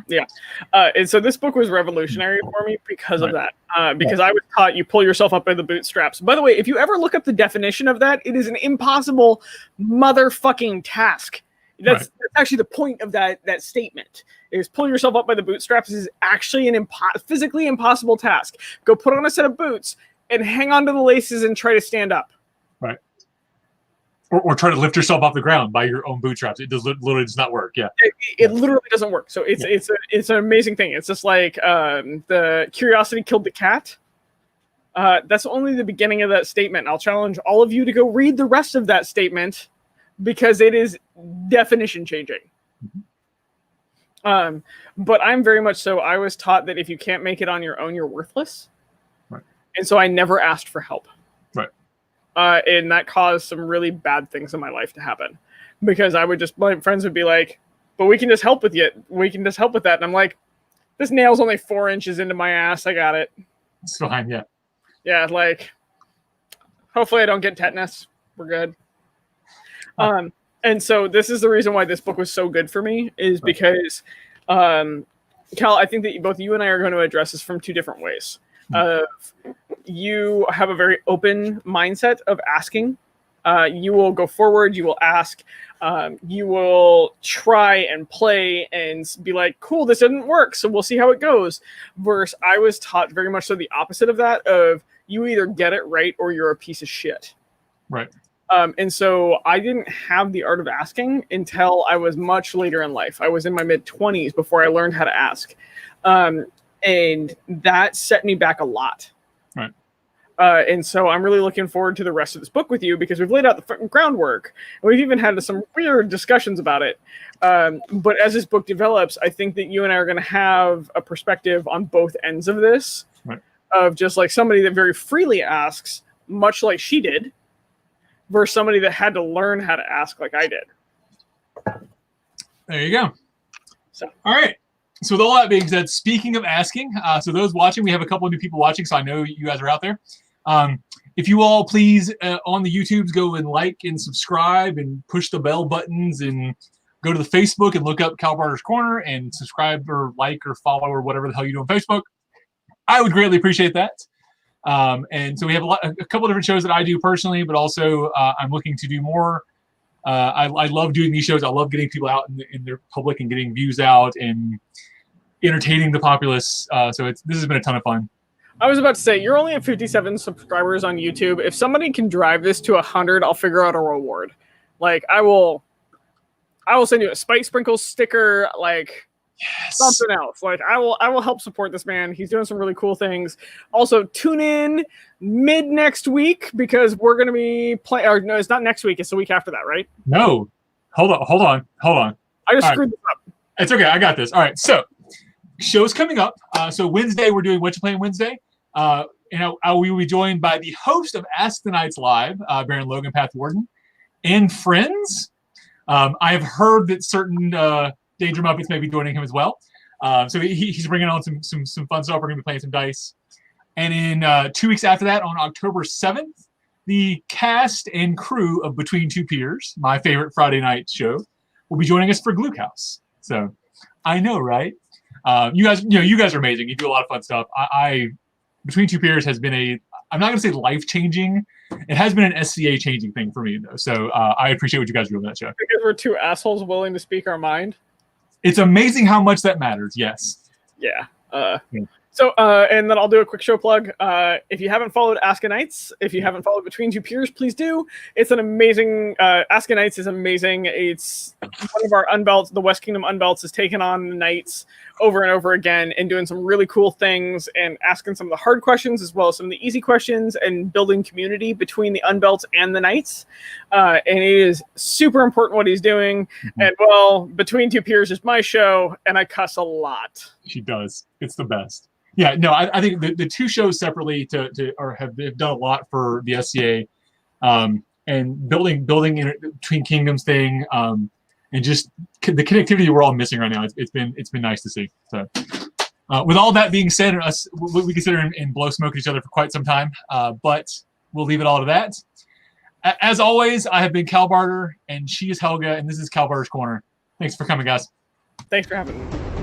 Yeah. And so this book was revolutionary for me because of that. Because I was taught you pull yourself up by the bootstraps. By the way, if you ever look up the definition of that, it is an impossible motherfucking task. That's actually the point of that statement. Is pull yourself up by the bootstraps is actually an physically impossible task. Go put on a set of boots and hang on to the laces and try to stand up. Right. Or try to lift yourself off the ground by your own bootstraps. It literally does not work. Yeah. It literally doesn't work. So it's an amazing thing. It's just like the curiosity killed the cat. That's only the beginning of that statement. I'll challenge all of you to go read the rest of that statement, because it is definition changing. Mm-hmm. But I'm very much so. I was taught that if you can't make it on your own, you're worthless. Right. And so I never asked for help. Right. And that caused some really bad things in my life to happen, because my friends would be like, "But we can just help with you. We can just help with that." And I'm like, "This nail's only 4 inches into my ass. I got it. It's fine." Yeah. Yeah. Hopefully I don't get tetanus. We're good. And so this is the reason why this book was so good for me, is because, Cal, I think that both you and I are going to address this from two different ways. You have a very open mindset of asking. You will go forward. You will ask. You will try and play and be like, "Cool, this didn't work, so we'll see how it goes." Versus I was taught very much so the opposite of that, of you either get it right or you're a piece of shit. Right. And so I didn't have the art of asking until I was much later in life. I was in my mid-20s before I learned how to ask. And that set me back a lot. Right. And so I'm really looking forward to the rest of this book with you because we've laid out the groundwork. And we've even had some weird discussions about it. But as this book develops, I think that you and I are going to have a perspective on both ends of this, Right. of just like somebody that very freely asks, much like she did, versus somebody that had to learn how to ask like I did. There you go. So, all right. So with all that being said, speaking of asking, so those watching, we have a couple of new people watching, so I know you guys are out there. If you all please, on the YouTubes, go and like and subscribe and push the bell buttons and go to the Facebook and look up Kal Barter's Corner and subscribe or like or follow or whatever the hell you do on Facebook. I would greatly appreciate that. And so we have a couple of different shows that I do personally, but also I'm looking to do more. I love doing these shows. I love getting people out in their public and getting views out and entertaining the populace. So this has been a ton of fun. I was about to say, you're only at 57 subscribers on YouTube. If somebody can drive this to 100, I'll figure out a reward. Like I will send you a Spike Sprinkles sticker, like something else. Like I will help support this man. He's doing some really cool things. Also, tune in mid next week because we're going to be playing. Or no, it's not next week. It's the week after that, right? No, hold on. I just screwed this up. It's okay. I got this. All right. So shows coming up. So Wednesday we're doing What You Playing Wednesday. We will be joined by the host of Ask the Knights Live, Baron Logan Path Warden, and friends. I have heard that certain Danger Muppets may be joining him as well. So he's bringing on some fun stuff. We're going to be playing some dice. And in 2 weeks after that, on October 7th, the cast and crew of Between Two Peers, my favorite Friday night show, will be joining us for Gluck House. So I know, right? You guys are amazing. You do a lot of fun stuff. Between Two Peers has been I'm not going to say life-changing. It has been an SCA changing thing for me, though. So I appreciate what you guys do on that show. Because we're two assholes willing to speak our mind. It's amazing how much that matters. Yes. Yeah. So, and then I'll do a quick show plug. If you haven't followed Ask a Knights, if you haven't followed Between Two Peers, please do. It's an amazing, Ask a Knights is amazing. It's one of our unbelts, the West Kingdom unbelts has taken on the Knights over and over again and doing some really cool things and asking some of the hard questions as well as some of the easy questions and building community between the unbelts and the Knights. And it is super important what he's doing. Mm-hmm. And well, Between Two Peers is my show and I cuss a lot. She does. It's the best. Yeah, no, I think the two shows separately have done a lot for the SCA, and building Between Kingdoms thing, and just the connectivity we're all missing right now. It's been nice to see. So, with all that being said, we consider and blow smoke at each other for quite some time, but we'll leave it all to that. As always, I have been Kal Barter, and she is Helga, and this is Kal Barter's Corner. Thanks for coming, guys. Thanks for having me.